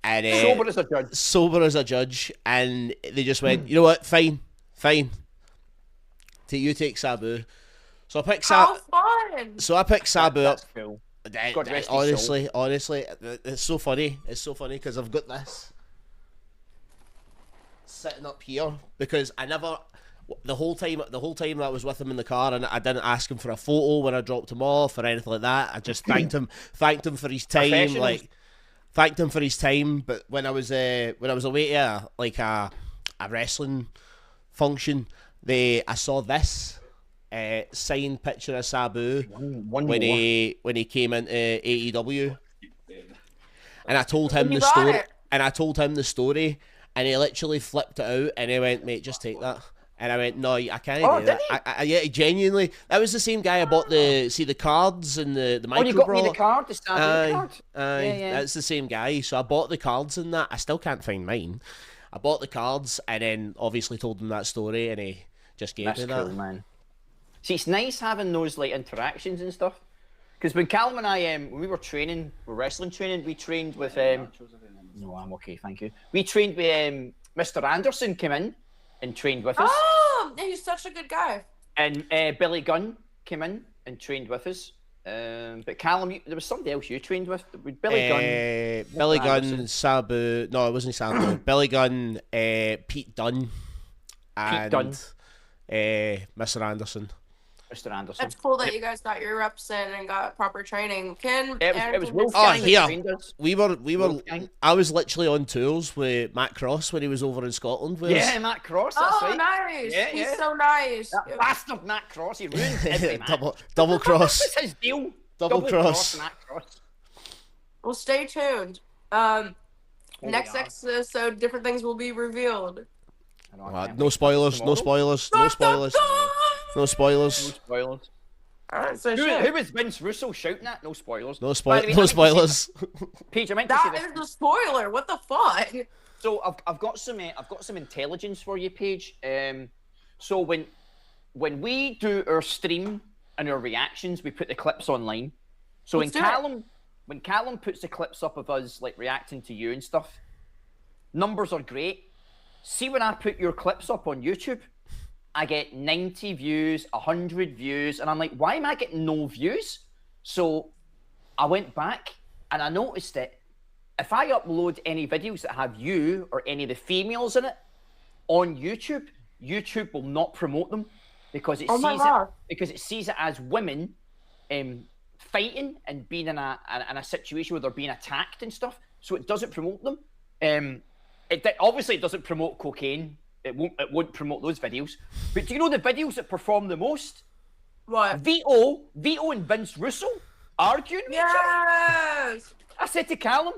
And sober as a judge, and they just went, "You know what? Fine. You take Sabu." So I picked Sabu up. Cool. Honestly, it's so funny. It's so funny because I've got this sitting up here because I never the whole time that I was with him in the car, and I didn't ask him for a photo when I dropped him off or anything like that. I just thanked him for his time, thanked him for his time. But when I was away at a wrestling function, I saw this. Signed picture of Sabu when he came into AEW, and I told him the story, and he literally flipped it out, and he went, "Mate, just take that." And I went, "No, I can't do that." Yeah, genuinely, that was the same guy I bought the cards and the micro. You got me the card, the Sabu card. Yeah, that's the same guy. So I bought the cards and that. I still can't find mine. I bought the cards and then obviously told him that story, and he just gave me that. That's cool, man. See, it's nice having those like interactions and stuff. Because when Callum and I, when we were wrestling training, we trained with. No, I'm okay, thank you. We trained with Mr. Anderson came in and trained with us. Oh, he's such a good guy. And Billy Gunn came in and trained with us. But Callum, there was somebody else you trained with. Billy Gunn, Sabu. No, it wasn't Sabu. Billy Gunn, Pete Dunne, and Mr. Anderson. Mr. Anderson. It's cool that you guys got your reps in and got proper training. It was Wolfgang. Oh, here I was literally on tours with Matt Cross when he was over in Scotland with us. Yeah, Matt Cross. That's right. Nice. Yeah, he's so nice. That bastard Matt Cross. He ruined every match. double cross. What's his deal? Double cross. Matt Cross. Well, stay tuned. Next episode, different things will be revealed. No spoilers. No spoilers. No spoilers. No spoilers. No spoilers. Alright, so who was Vince Russo shouting at? No spoilers. No spoilers. Paige, I meant to say this. That is the spoiler. What the fuck? So I've got some intelligence for you, Paige. So when we do our stream and our reactions, we put the clips online. So when Callum puts the clips up of us like reacting to you and stuff, numbers are great. See when I put your clips up on YouTube, I get 90 views, 100 views, and I'm like, why am I getting no views? So I went back and I noticed that if I upload any videos that have you or any of the females in it on YouTube, YouTube will not promote them because it sees it as women fighting and being in a situation where they're being attacked and stuff. So it doesn't promote them. It doesn't promote cocaine. It won't promote those videos. But do you know the videos that perform the most? What? Vito and Vince Russo arguing with each other. I said to Callum,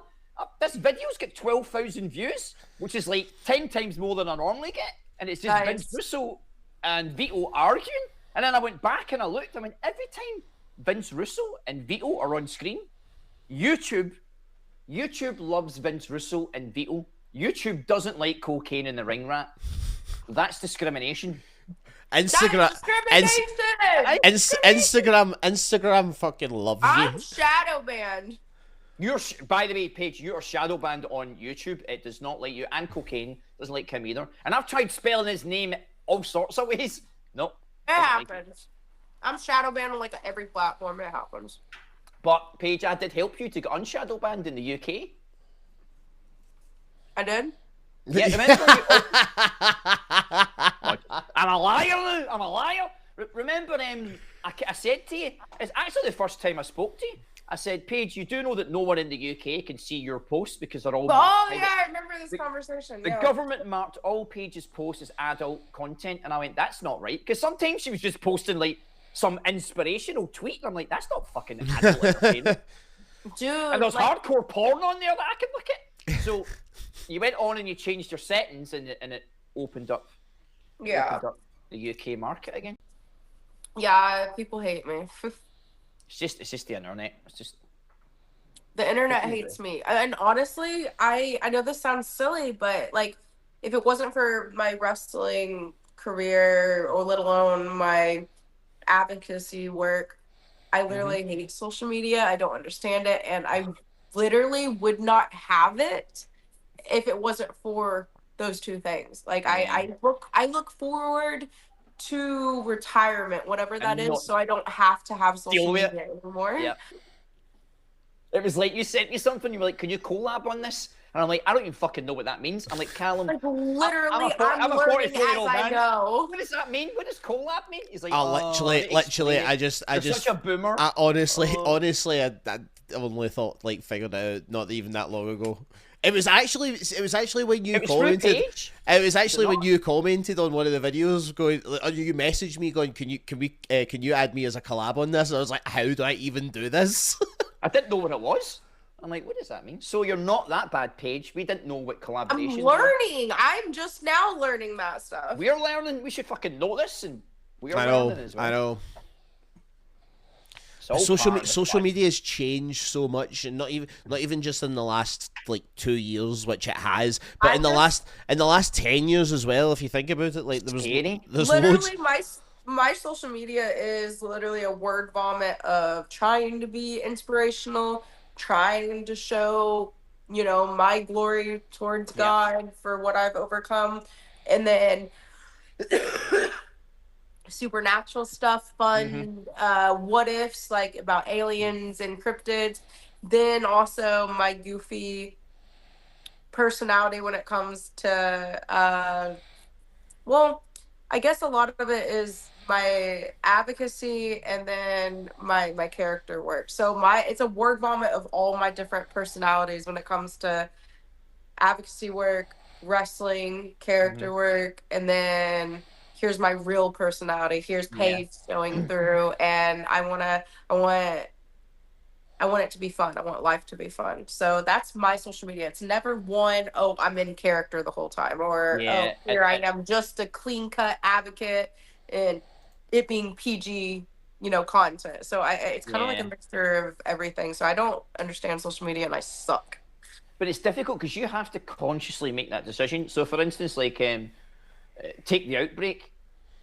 this video's got 12,000 views, which is like 10 times more than I normally get. And it's just Vince Russo and Vito arguing. And then I went back and I looked. I mean, every time Vince Russo and Vito are on screen, YouTube loves Vince Russo and Vito. YouTube doesn't like cocaine in the ring rat. That's discrimination. Instagram fucking loves you. I'm shadow banned. By the way, Paige, you are shadow banned on YouTube. It does not like you, and cocaine doesn't like him either. And I've tried spelling his name all sorts of ways. Nope. It happens. I'm shadow banned on like every platform. It happens. But Paige, I did help you to get unshadow banned in the UK. I did? Yeah, remember you... I'm a liar now. I'm a liar. Remember, I said to you, it's actually the first time I spoke to you. I said, Paige, you do know that no one in the UK can see your posts because they're all. Oh yeah, I remember this conversation. The government marked all Paige's posts as adult content, and I went, that's not right. Because sometimes she was just posting like some inspirational tweet, and I'm like, that's not fucking adult entertainment. Dude, and there's hardcore porn on there that I can look at. So you went on and you changed your settings, and it opened up. Yeah. Opened up the UK market again. Yeah, people hate me. It's just the internet. It's just the internet hates me. And honestly, I know this sounds silly, but like, if it wasn't for my wrestling career, or let alone my advocacy work, I literally hate social media. I don't understand it, and I literally would not have it if it wasn't for those two things. Like, I look forward to retirement, whatever that is, so I don't have to have social media anymore. Yeah. It was like, you sent me something, you were like, can you collab on this? And I'm like, I don't even fucking know what that means. I'm like, Callum, like, literally, I'm a learning 44-year-old as man. I know. What does that mean? What does collab mean? He's like, literally, I just such a boomer. I honestly, I only thought, like, figured it out not even that long ago. It was actually when you commented. It was actually when you commented on one of the videos, going, you messaged me going, can you add me as a collab on this? And I was like, how do I even do this? I didn't know what it was. I'm like, what does that mean? So you're not that bad, Paige. We didn't know what collaborations I'm learning. I'm just now learning that stuff. We're learning. We should fucking know this, and we're learning as well. I know. Social media has changed so much, and not even just in the last like 2 years, which it has, but in the last 10 years as well. If you think about it, like there's literally loads. My social media is literally a word vomit of trying to be inspirational, trying to show, my glory towards God for what I've overcome, and then supernatural stuff, fun, what ifs, like about aliens and cryptids. Then also my goofy personality when it comes to, I guess a lot of it is my advocacy and then my character work. So it's a word vomit of all my different personalities when it comes to advocacy work, wrestling, character work, and then here's my real personality. Here's Paige going through, and I want it to be fun. I want life to be fun. So that's my social media. It's never one, I'm in character the whole time, or here I am just a clean cut advocate, and it being PG, content. So it's kind of like a mixture of everything. So I don't understand social media, and I suck. But it's difficult because you have to consciously make that decision. So for instance, like take the outbreak.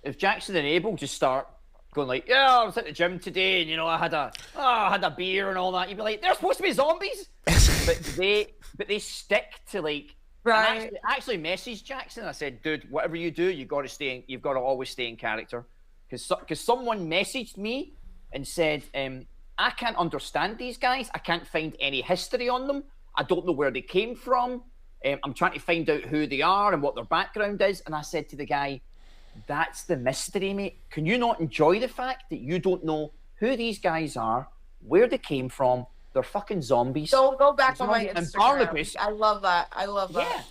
If Jackson and Abel just start going like, I was at the gym today, and I had a beer and all that, you'd be like, they're supposed to be zombies. but they stick to like. Right. I actually messaged Jackson. I said, dude, whatever you do, you've got to always stay in character. Because someone messaged me and said, I can't understand these guys. I can't find any history on them. I don't know where they came from. I'm trying to find out who they are and what their background is. And I said to the guy, that's the mystery, mate. Can you not enjoy the fact that you don't know who these guys are, where they came from? They're fucking zombies. Don't go back on my Instagram. I love that. Yeah.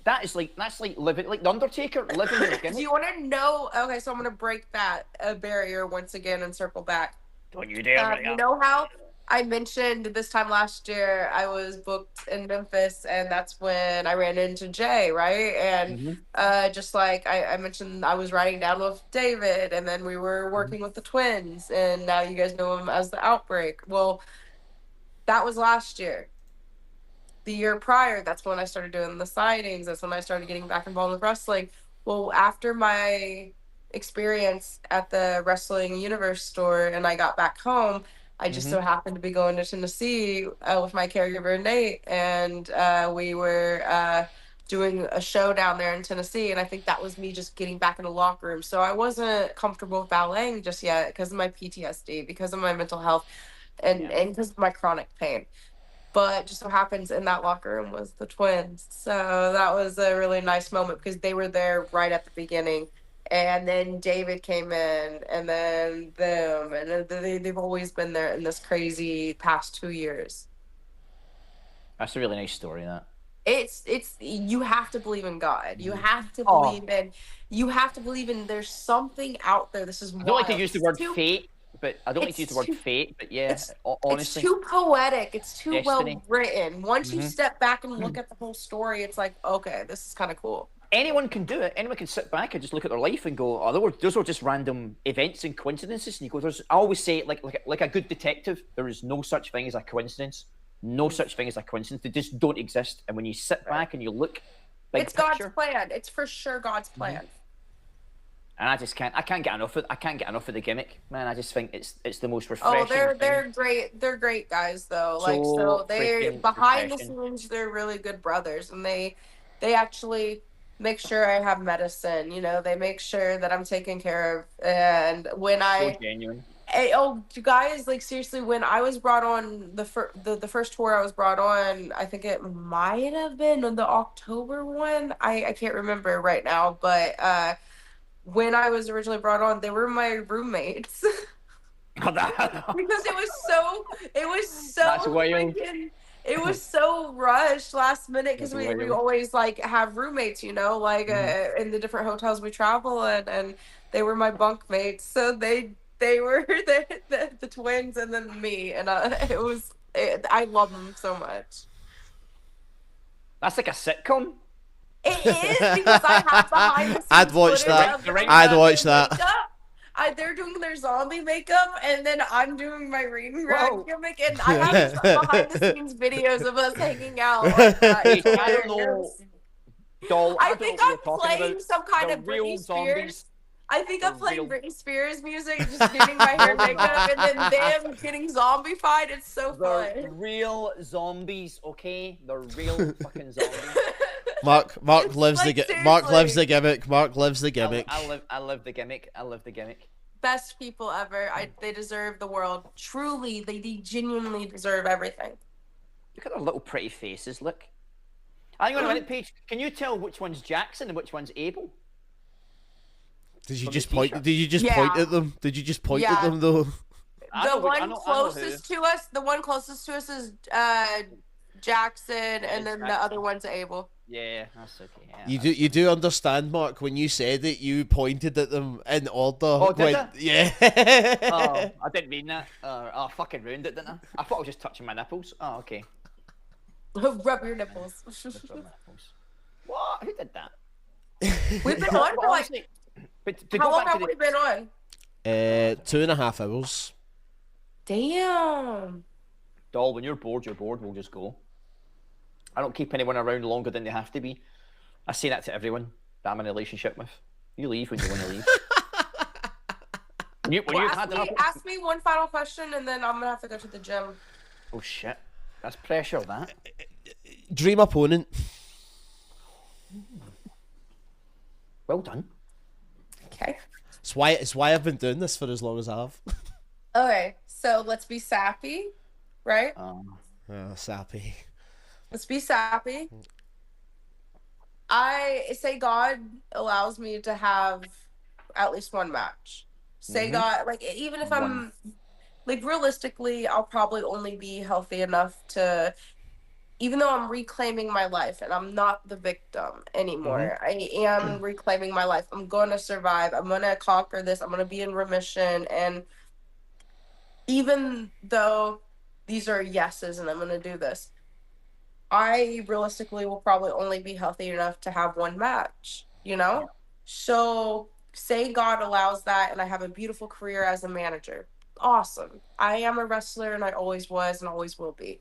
That's like living, like the Undertaker living in a gimmick. Do you want to know? Okay, so I'm gonna break that barrier once again and circle back. Don't you dare! You know how I mentioned this time last year I was booked in Memphis, and that's when I ran into Jay, right? And just like I mentioned, I was riding down with David, and then we were working with the twins, and now you guys know him as the Outbreak. Well, that was last year. The year prior, that's when I started doing the signings. That's when I started getting back involved with wrestling. Well, after my experience at the Wrestling Universe store and I got back home, I just so happened to be going to Tennessee with my caregiver, Nate, and we were doing a show down there in Tennessee, and I think that was me just getting back in the locker room. So I wasn't comfortable with balleting just yet because of my PTSD, because of my mental health, and because of my chronic pain. But just so happens in that locker room was the twins. So that was a really nice moment because they were there right at the beginning. and then David came in, and then them, and then they've always been there in this crazy past 2 years. That's a really nice story, that. It's you have to believe in God. You have to Oh. believe in there's something out there. This is wild. I don't like to use the word fate, but yeah, honestly. It's too poetic. It's too Destiny. well written. Once you step back and look at the whole story, it's like, okay, this is kind of cool. Anyone can do it. Anyone can sit back and just look at their life and go, oh, those were just random events and coincidences. And you go, I always say, like a good detective, there is no such thing as a coincidence. No such thing as a coincidence. They just don't exist. And when you sit back and you look, it's God's plan. It's for sure God's plan. And I can't get enough of the gimmick, man. I just think it's the most refreshing. Oh, they're great. They're great guys, though. So they're behind the scenes. They're really good brothers, and they actually make sure I have medicine. You know, they make sure that I'm taken care of. And when genuine. Oh, guys, like seriously, when I was brought on the first tour I was brought on, I think it might have been on the October one. I can't remember right now, but when I was originally brought on, they were my roommates. Because it was so rushed last minute, because we always like have roommates, you know, like in the different hotels we travel, and they were my bunk mates, so they were the twins and then me, and I love them so much. That's like a sitcom. It is, because I have behind the scenes. I'd watch that. I'd watch that. They're doing their zombie makeup, and then I'm doing my reading rag gimmick, and I have behind the scenes videos of us hanging out. Like that. I don't know. Doll, I think I'm playing some kind of real Britney zombies. Spears. I think I'm playing Britney Spears music, just getting my hair makeup, and then them getting zombified. It's so fun. They're real zombies, okay? They're real fucking zombies. Mark lives the gimmick. Mark lives the gimmick. I live the gimmick. I love the gimmick. Best people ever. They deserve the world. Truly, they genuinely deserve everything. Look at their little pretty faces. Look. Hang on a minute, Paige. Can you tell which one's Jackson and which one's Abel? Did you just point? Did you just point at them? Did you just point at them though? The one closest to us is Jackson, and then the other one's Abel. Yeah, that's okay. Yeah, you do understand, Mark, when you said it, you pointed at them in order. Oh, did I? Yeah. Oh, I didn't mean that. I fucking ruined it, didn't I? I thought I was just touching my nipples. Oh, okay. Rub your nipples. What? Who did that? We've been on for like... How long have we been on? 2.5 hours. Damn. Doll, when you're bored, we'll just go. I don't keep anyone around longer than they have to be. I say that to everyone that I'm in a relationship with. You leave when you want to leave. Ask me one final question, and then I'm going to have to go to the gym. Oh, shit. That's pressure, that. Dream opponent. Well done. Okay. It's why I've been doing this for as long as I have. Okay, so let's be sappy, right? Sappy. Let's be sappy. I say God allows me to have at least one match. Say God, like, even if I'm, like, realistically, I'll probably only be healthy enough to, even though I'm reclaiming my life and I'm not the victim anymore, I am reclaiming my life. I'm going to survive. I'm going to conquer this. I'm going to be in remission. And even though these are yeses and I'm going to do this, I realistically will probably only be healthy enough to have one match, you know? So say God allows that and I have a beautiful career as a manager. Awesome. I am a wrestler and I always was and always will be.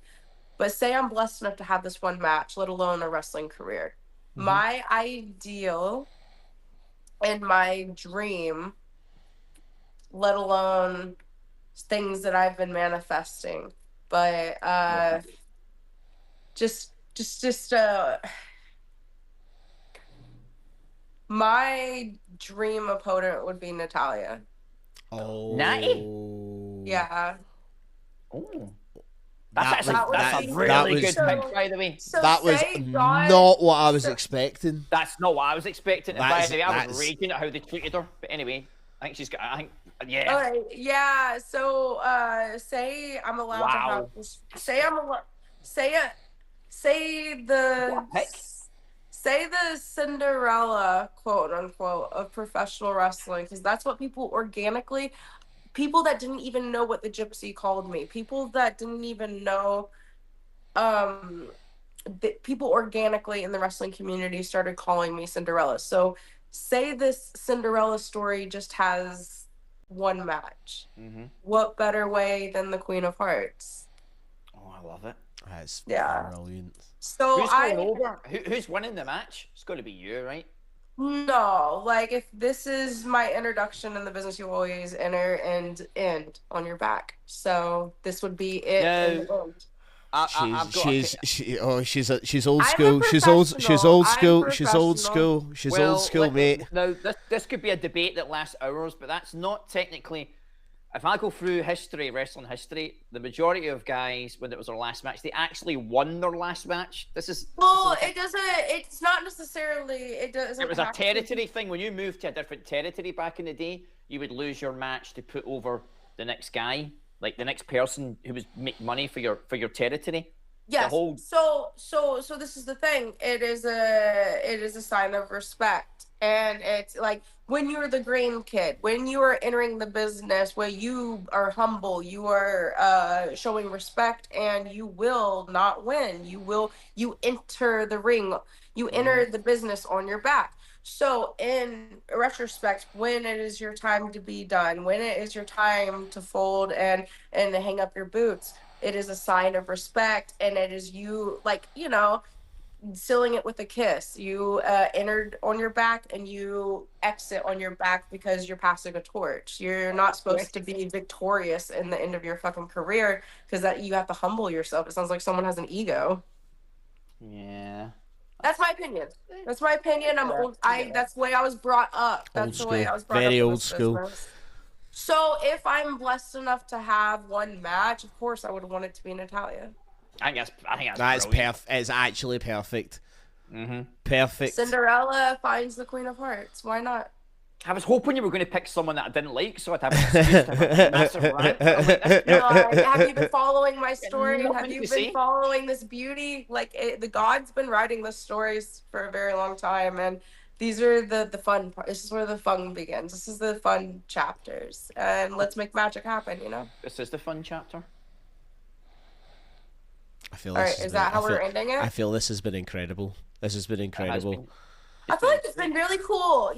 But say I'm blessed enough to have this one match, let alone a wrestling career. My ideal and my dream, let alone things that I've been manifesting, but just my dream opponent would be Natalia. Oh, nice. Yeah. Oh. That's That a was really was- good so- pick, by the way. So That was say God, not what I was so- expecting. That's not what I was expecting. And by That's- the way, I was that's- raging at how they treated her. But anyway, I think she's got. I think, yeah. Okay, yeah. So, say I'm allowed to have Wow. this. Say I'm allowed. Say the. What a pick. Say the Cinderella, quote unquote, of professional wrestling, because that's what people organically. People that didn't even know what the gypsy called me. People that didn't even know. People organically in the wrestling community started calling me Cinderella. So, say this Cinderella story just has one match. Mm-hmm. What better way than the Queen of Hearts? Oh, I love it. That's Yeah. brilliant. So Who's going over? Who's winning the match? It's going to be you, right? No, like if this is my introduction in the business, you always enter and end on your back. So this would be it. in the end. She's old I'm a school. She's old professional. school. She's old I'm school. She's old school, mate. Now, this could be a debate that lasts hours, but that's not technically. If I go through history, wrestling history, the majority of guys, when it was their last match, they actually won their last match. Well, it doesn't. It's not necessarily. It doesn't. It was a have to- territory thing. When you moved to a different territory back in the day, you would lose your match to put over the next guy, like the next person who was make money for your territory. Yes. whole- So this is the thing. It is a sign of respect, and it's like when you're the green kid, when you are entering the business, where you are humble, you are showing respect, and you will not win. You enter the ring, you enter the business on your back. So in retrospect, when it is your time to be done, when it is your time to fold and hang up your boots, it is a sign of respect, and it is you, like, sealing it with a kiss. You entered on your back and you exit on your back because you're passing a torch. You're not supposed to be victorious in the end of your fucking career, because that you have to humble yourself. It sounds like someone has an ego. Yeah. That's my opinion. That's my opinion. I'm old. That's the way I was brought up. That's the way I was brought up. Very in old this school. business. So if I'm blessed enough to have one match, of course I would want it to be Natalia. I think that's That's brilliant. perfect. It's actually perfect. Mm-hmm. Perfect. Cinderella finds the Queen of Hearts. Why not? I was hoping you were going to pick someone that I didn't like, so I'd have an excuse to have a massive rant. I'm like, Have you been following my story? nothing Have you to been see. following this beauty? Like, the gods been writing this stories for a very long time, and these are the fun part. This is where the fun begins. This is the fun chapters, and let's make magic happen. This is the fun chapter. I feel All this right, has is been- that how I feel- we're ending it? I feel this has been incredible. This has been incredible. I feel like it's been really cool,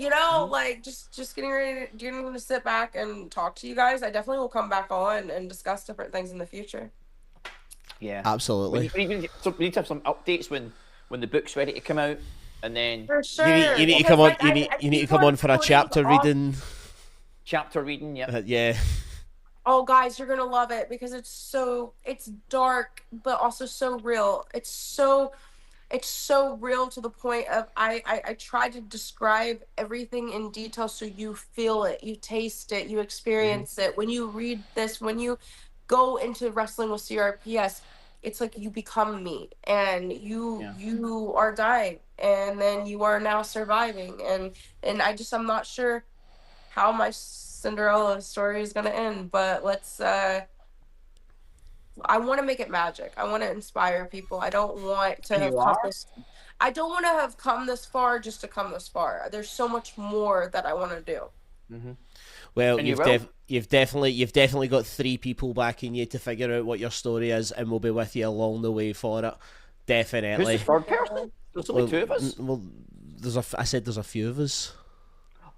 like just getting ready to sit back and talk to you guys. I definitely will come back on and discuss different things in the future. Yeah. Absolutely. We need to have some updates when the book's ready to come out, and then For sure. You need to Because, come on. like, You need to come on for a putting chapter off- reading. chapter reading. Yeah. Yeah. Oh, guys, you're gonna love it because it's dark, but also so real. It's so real to the point of I try to describe everything in detail so you feel it, you taste it, you experience it. When you read this, when you go into wrestling with CRPS, it's like you become me, and you are dying, and then you are now surviving, and I'm not sure how my Cinderella story is gonna end, but let's I want to make it magic. I want to inspire people. I don't want to have come this far just to come this far. There's so much more that I want to do. Mm-hmm. Well, And you've definitely got 3 people backing you to figure out what your story is, and we'll be with you along the way for it. Who's Definitely. the third person? There's only 2 of us. Well, I said there's a few of us.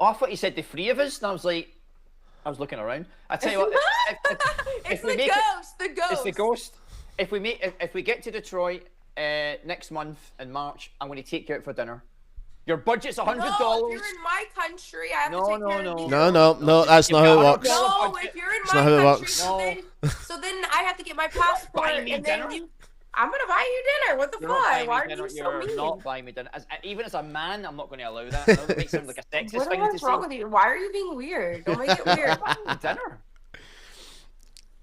Oh, I thought you said the 3 of us, and I was looking around. I tell you what, It's we the make ghost. The ghost. it's the ghost. If we get to Detroit next month in March, I'm going to take you out for dinner. Your budget's $100. No, if you're in my country, I have to take care of you. No, that's not how it works. No, if you're in It's my not how it country, works. so then I have to get my passport, Buy me and then dinner? I'm gonna buy you dinner. What the You're not fuck? buying me Why are dinner. you so You're mean? not buying me dinner. Even as a man, I'm not going to allow that. I know that makes it sound like a sexist What thing the to heck's say. wrong with you? Why are you being weird? Don't make it weird. Dinner.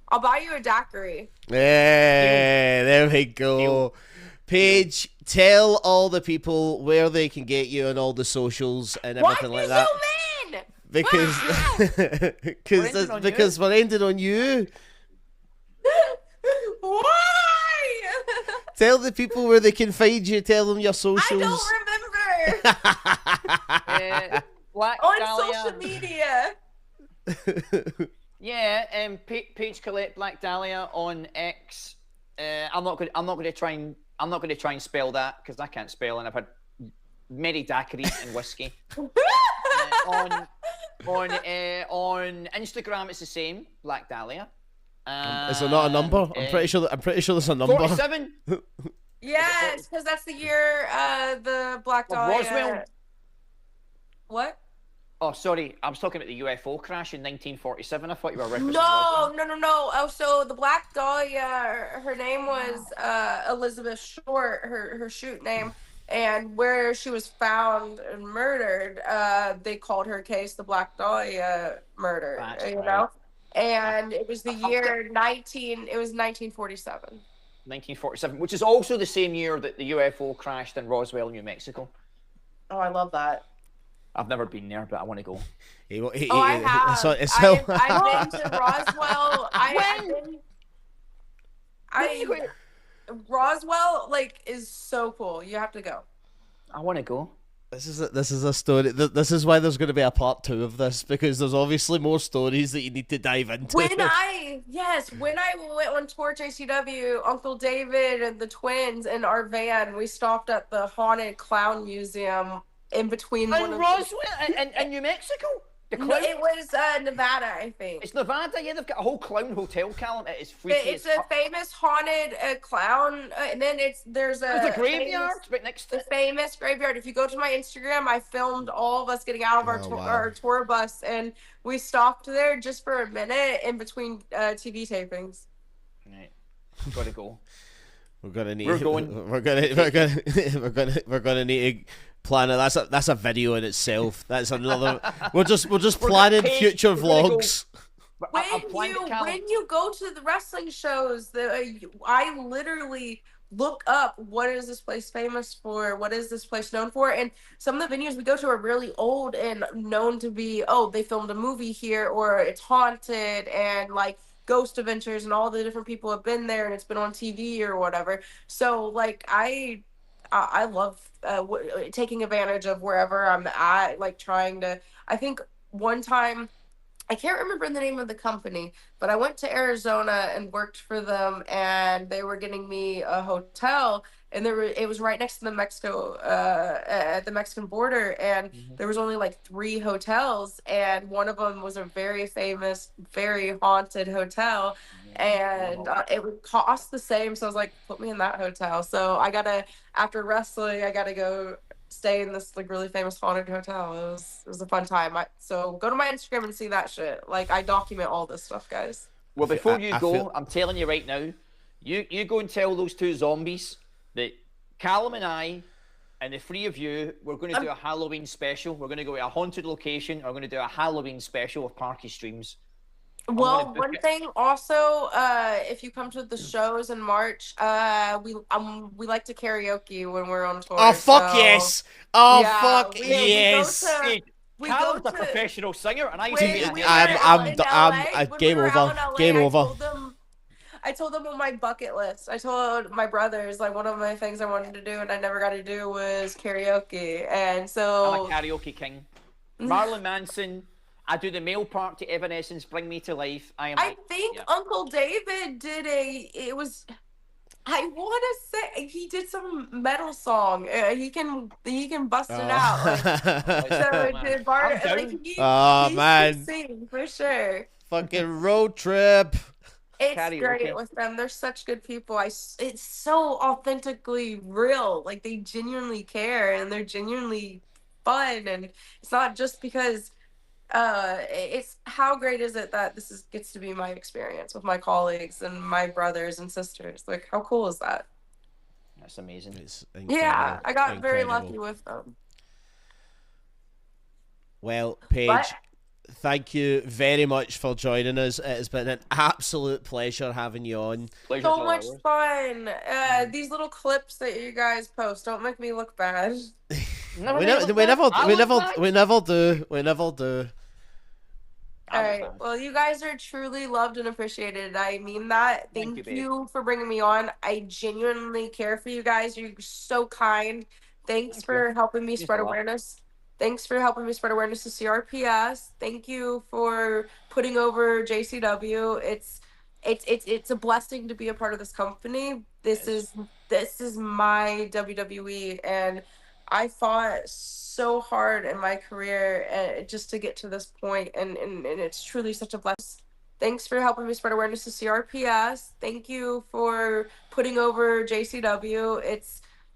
I'll buy you a daiquiri. Yeah, there we go. Paige, tell all the people where they can get you on all the socials and everything like that. What? Because we're ending on you. Why? Tell the people where they can find you. Tell them your socials. I don't remember. Black On Dahlia. social media. Yeah, Paige Collett, Black Dahlia on X. I'm not going to try and spell that because I can't spell, and I've had many daiquiris and whiskey. On Instagram, it's the same, Black Dahlia. Is there not a number? I'm pretty sure there's a number. 47. Yes, because that's the year the Black Dahlia. Roswell. What? Oh, sorry. I was talking about the UFO crash in 1947. I thought you were referencing No. Roswell. Oh, so the Black Dahlia, her name was Elizabeth Short, her shoot name. And where she was found and murdered, they called her case the Black Dahlia murder, That's you right. know? And it was the year 1947. 1947, which is also the same year that the UFO crashed in Roswell, New Mexico. Oh, I love that. I've never been there, but I want to go. I have. I've been to Roswell. Roswell, like, is so cool. You have to go. I want to go. This is a story. This is why there's going to be a part 2 of this, because there's obviously more stories that you need to dive into. When I went on tour JCW, Uncle David and the twins in our van, we stopped at the Haunted Clown Museum in between In Roswell, in New Mexico? The clown? It was Nevada, I think. It's Nevada, yeah. They've got a whole clown hotel, Callum. It is freaky. It's a famous haunted clown, and then there's a graveyard right next to the famous graveyard. If you go to my Instagram, I filmed all of us getting out of our tour bus, and we stopped there just for a minute in between TV tapings. Right, gotta go. We're gonna need. We're going. We're gonna need to plan it. That's a video in itself. That's another. We're just planning future vlogs. When you go to the wrestling shows, I literally look up what is this place famous for, what is this place known for, and some of the venues we go to are really old and known to be, oh, they filmed a movie here, or it's haunted, and like Ghost Adventures and all the different people have been there and it's been on TV or whatever. So like I love taking advantage of wherever I'm at, like trying to. I think one time, I can't remember the name of the company, but I went to Arizona and worked for them, and they were getting me a hotel, and it was right next to the Mexico at the Mexican border, and there was only like 3 hotels, and one of them was a very famous, very haunted hotel, and it would cost the same. So I was like, put me in that hotel. So after wrestling, I gotta go stay in this like really famous haunted hotel. It was a fun time. So go to my Instagram and see that shit. Like, I document all this stuff, guys. Well, before you go, I'm telling you right now, you go and tell those 2 zombies that Callum and I and the 3 of you, we're going to do a Halloween special. We're going to go to a haunted location. We're going to do a Halloween special of Parkystreams. Well, one thing also, if you come to the shows in March, we like to karaoke when we're on tour. Oh fuck yes! Oh yeah, fuck yes! Callum's a professional singer, and I I'm game over. Game over. I told them on my bucket list. I told my brothers, like, one of my things I wanted to do and I never got to do was karaoke. And so I'm a karaoke king. Marilyn Manson. I do the male part to Evanescence, Bring Me to Life. I think Uncle David did I want to say he did some metal song. He can bust it out. Like, he sing for sure. Fucking road trip. It's great with them. They're such good people. It's so authentically real. Like, they genuinely care and they're genuinely fun. And it's not just because it's how great is it that gets to be my experience with my colleagues and my brothers and sisters. Like, how cool is that? That's amazing. It's incredible. Yeah, I got very lucky with them. Well, Paige, thank you very much for joining us. It has been an absolute pleasure having you on. Pleasure's So all much ours. fun. These little clips that you guys post don't make me look bad. We never do. All right. Well, you guys are truly loved and appreciated. I mean that. Thank you, Thank babe. you for bringing me on. I genuinely care for you guys. You're so kind. Thanks Thank for you. helping me Means spread a lot. awareness. Thanks for helping me spread awareness to CRPS. Thank you for putting over JCW. It's a blessing to be a part of this company. This is my WWE, and I fought so hard in my career just to get to this point, and it's truly such a blessing. Thanks for helping me spread awareness to CRPS. Thank you for putting over JCW.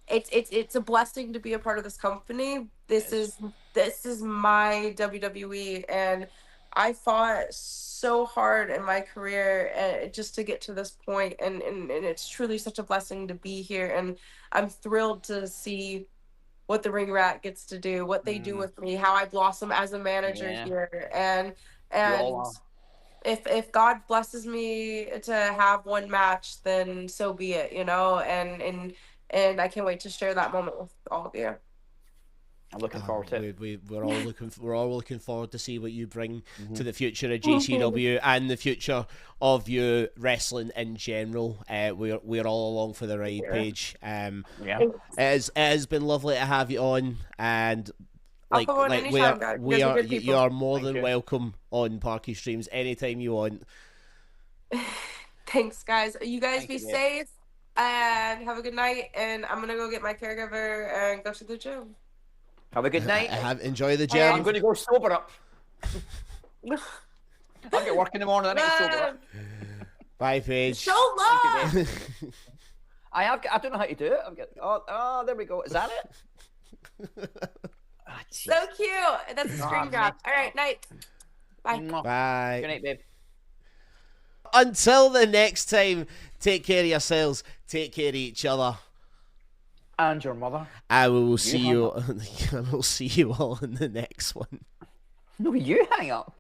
It's a blessing to be a part of this company. This is my WWE, and I fought so hard in my career just to get to this point, and it's truly such a blessing to be here, and I'm thrilled to see what the ring rat gets to do, what they do with me, how I blossom as a manager Yeah. here, You all and are. if God blesses me to have one match, then so be it, you know, and I can't wait to share that moment with all of you. I'm looking forward to it. We're all looking forward to see what you bring to the future of JCW and the future of you wrestling in general. We're all along for the ride, Paige. Yeah. It has been lovely to have you on, and I'll come on anytime, guys. You guys are good you people. are more Thank than you. welcome on Parkystreams anytime you want. Thanks, guys. You guys Thank be you, babe. safe and have a good night. And I'm gonna go get my caregiver and go to the gym. Have a good night. Enjoy the And- gym. I'm going to go sober up. I'll get work in the morning. I need to sober up. Bye, Paige. Show love. Thank you, babe. I don't know how to do it. Oh, there we go. Is that it? Ah, jeez. So cute. That's a screen grab. All right, night. Bye. Mwah. Bye. Good night, babe. Until the next time, take care of yourselves, take care of each other. And your mother. I will see hang you. I will see you all in the next one. No, you hang up.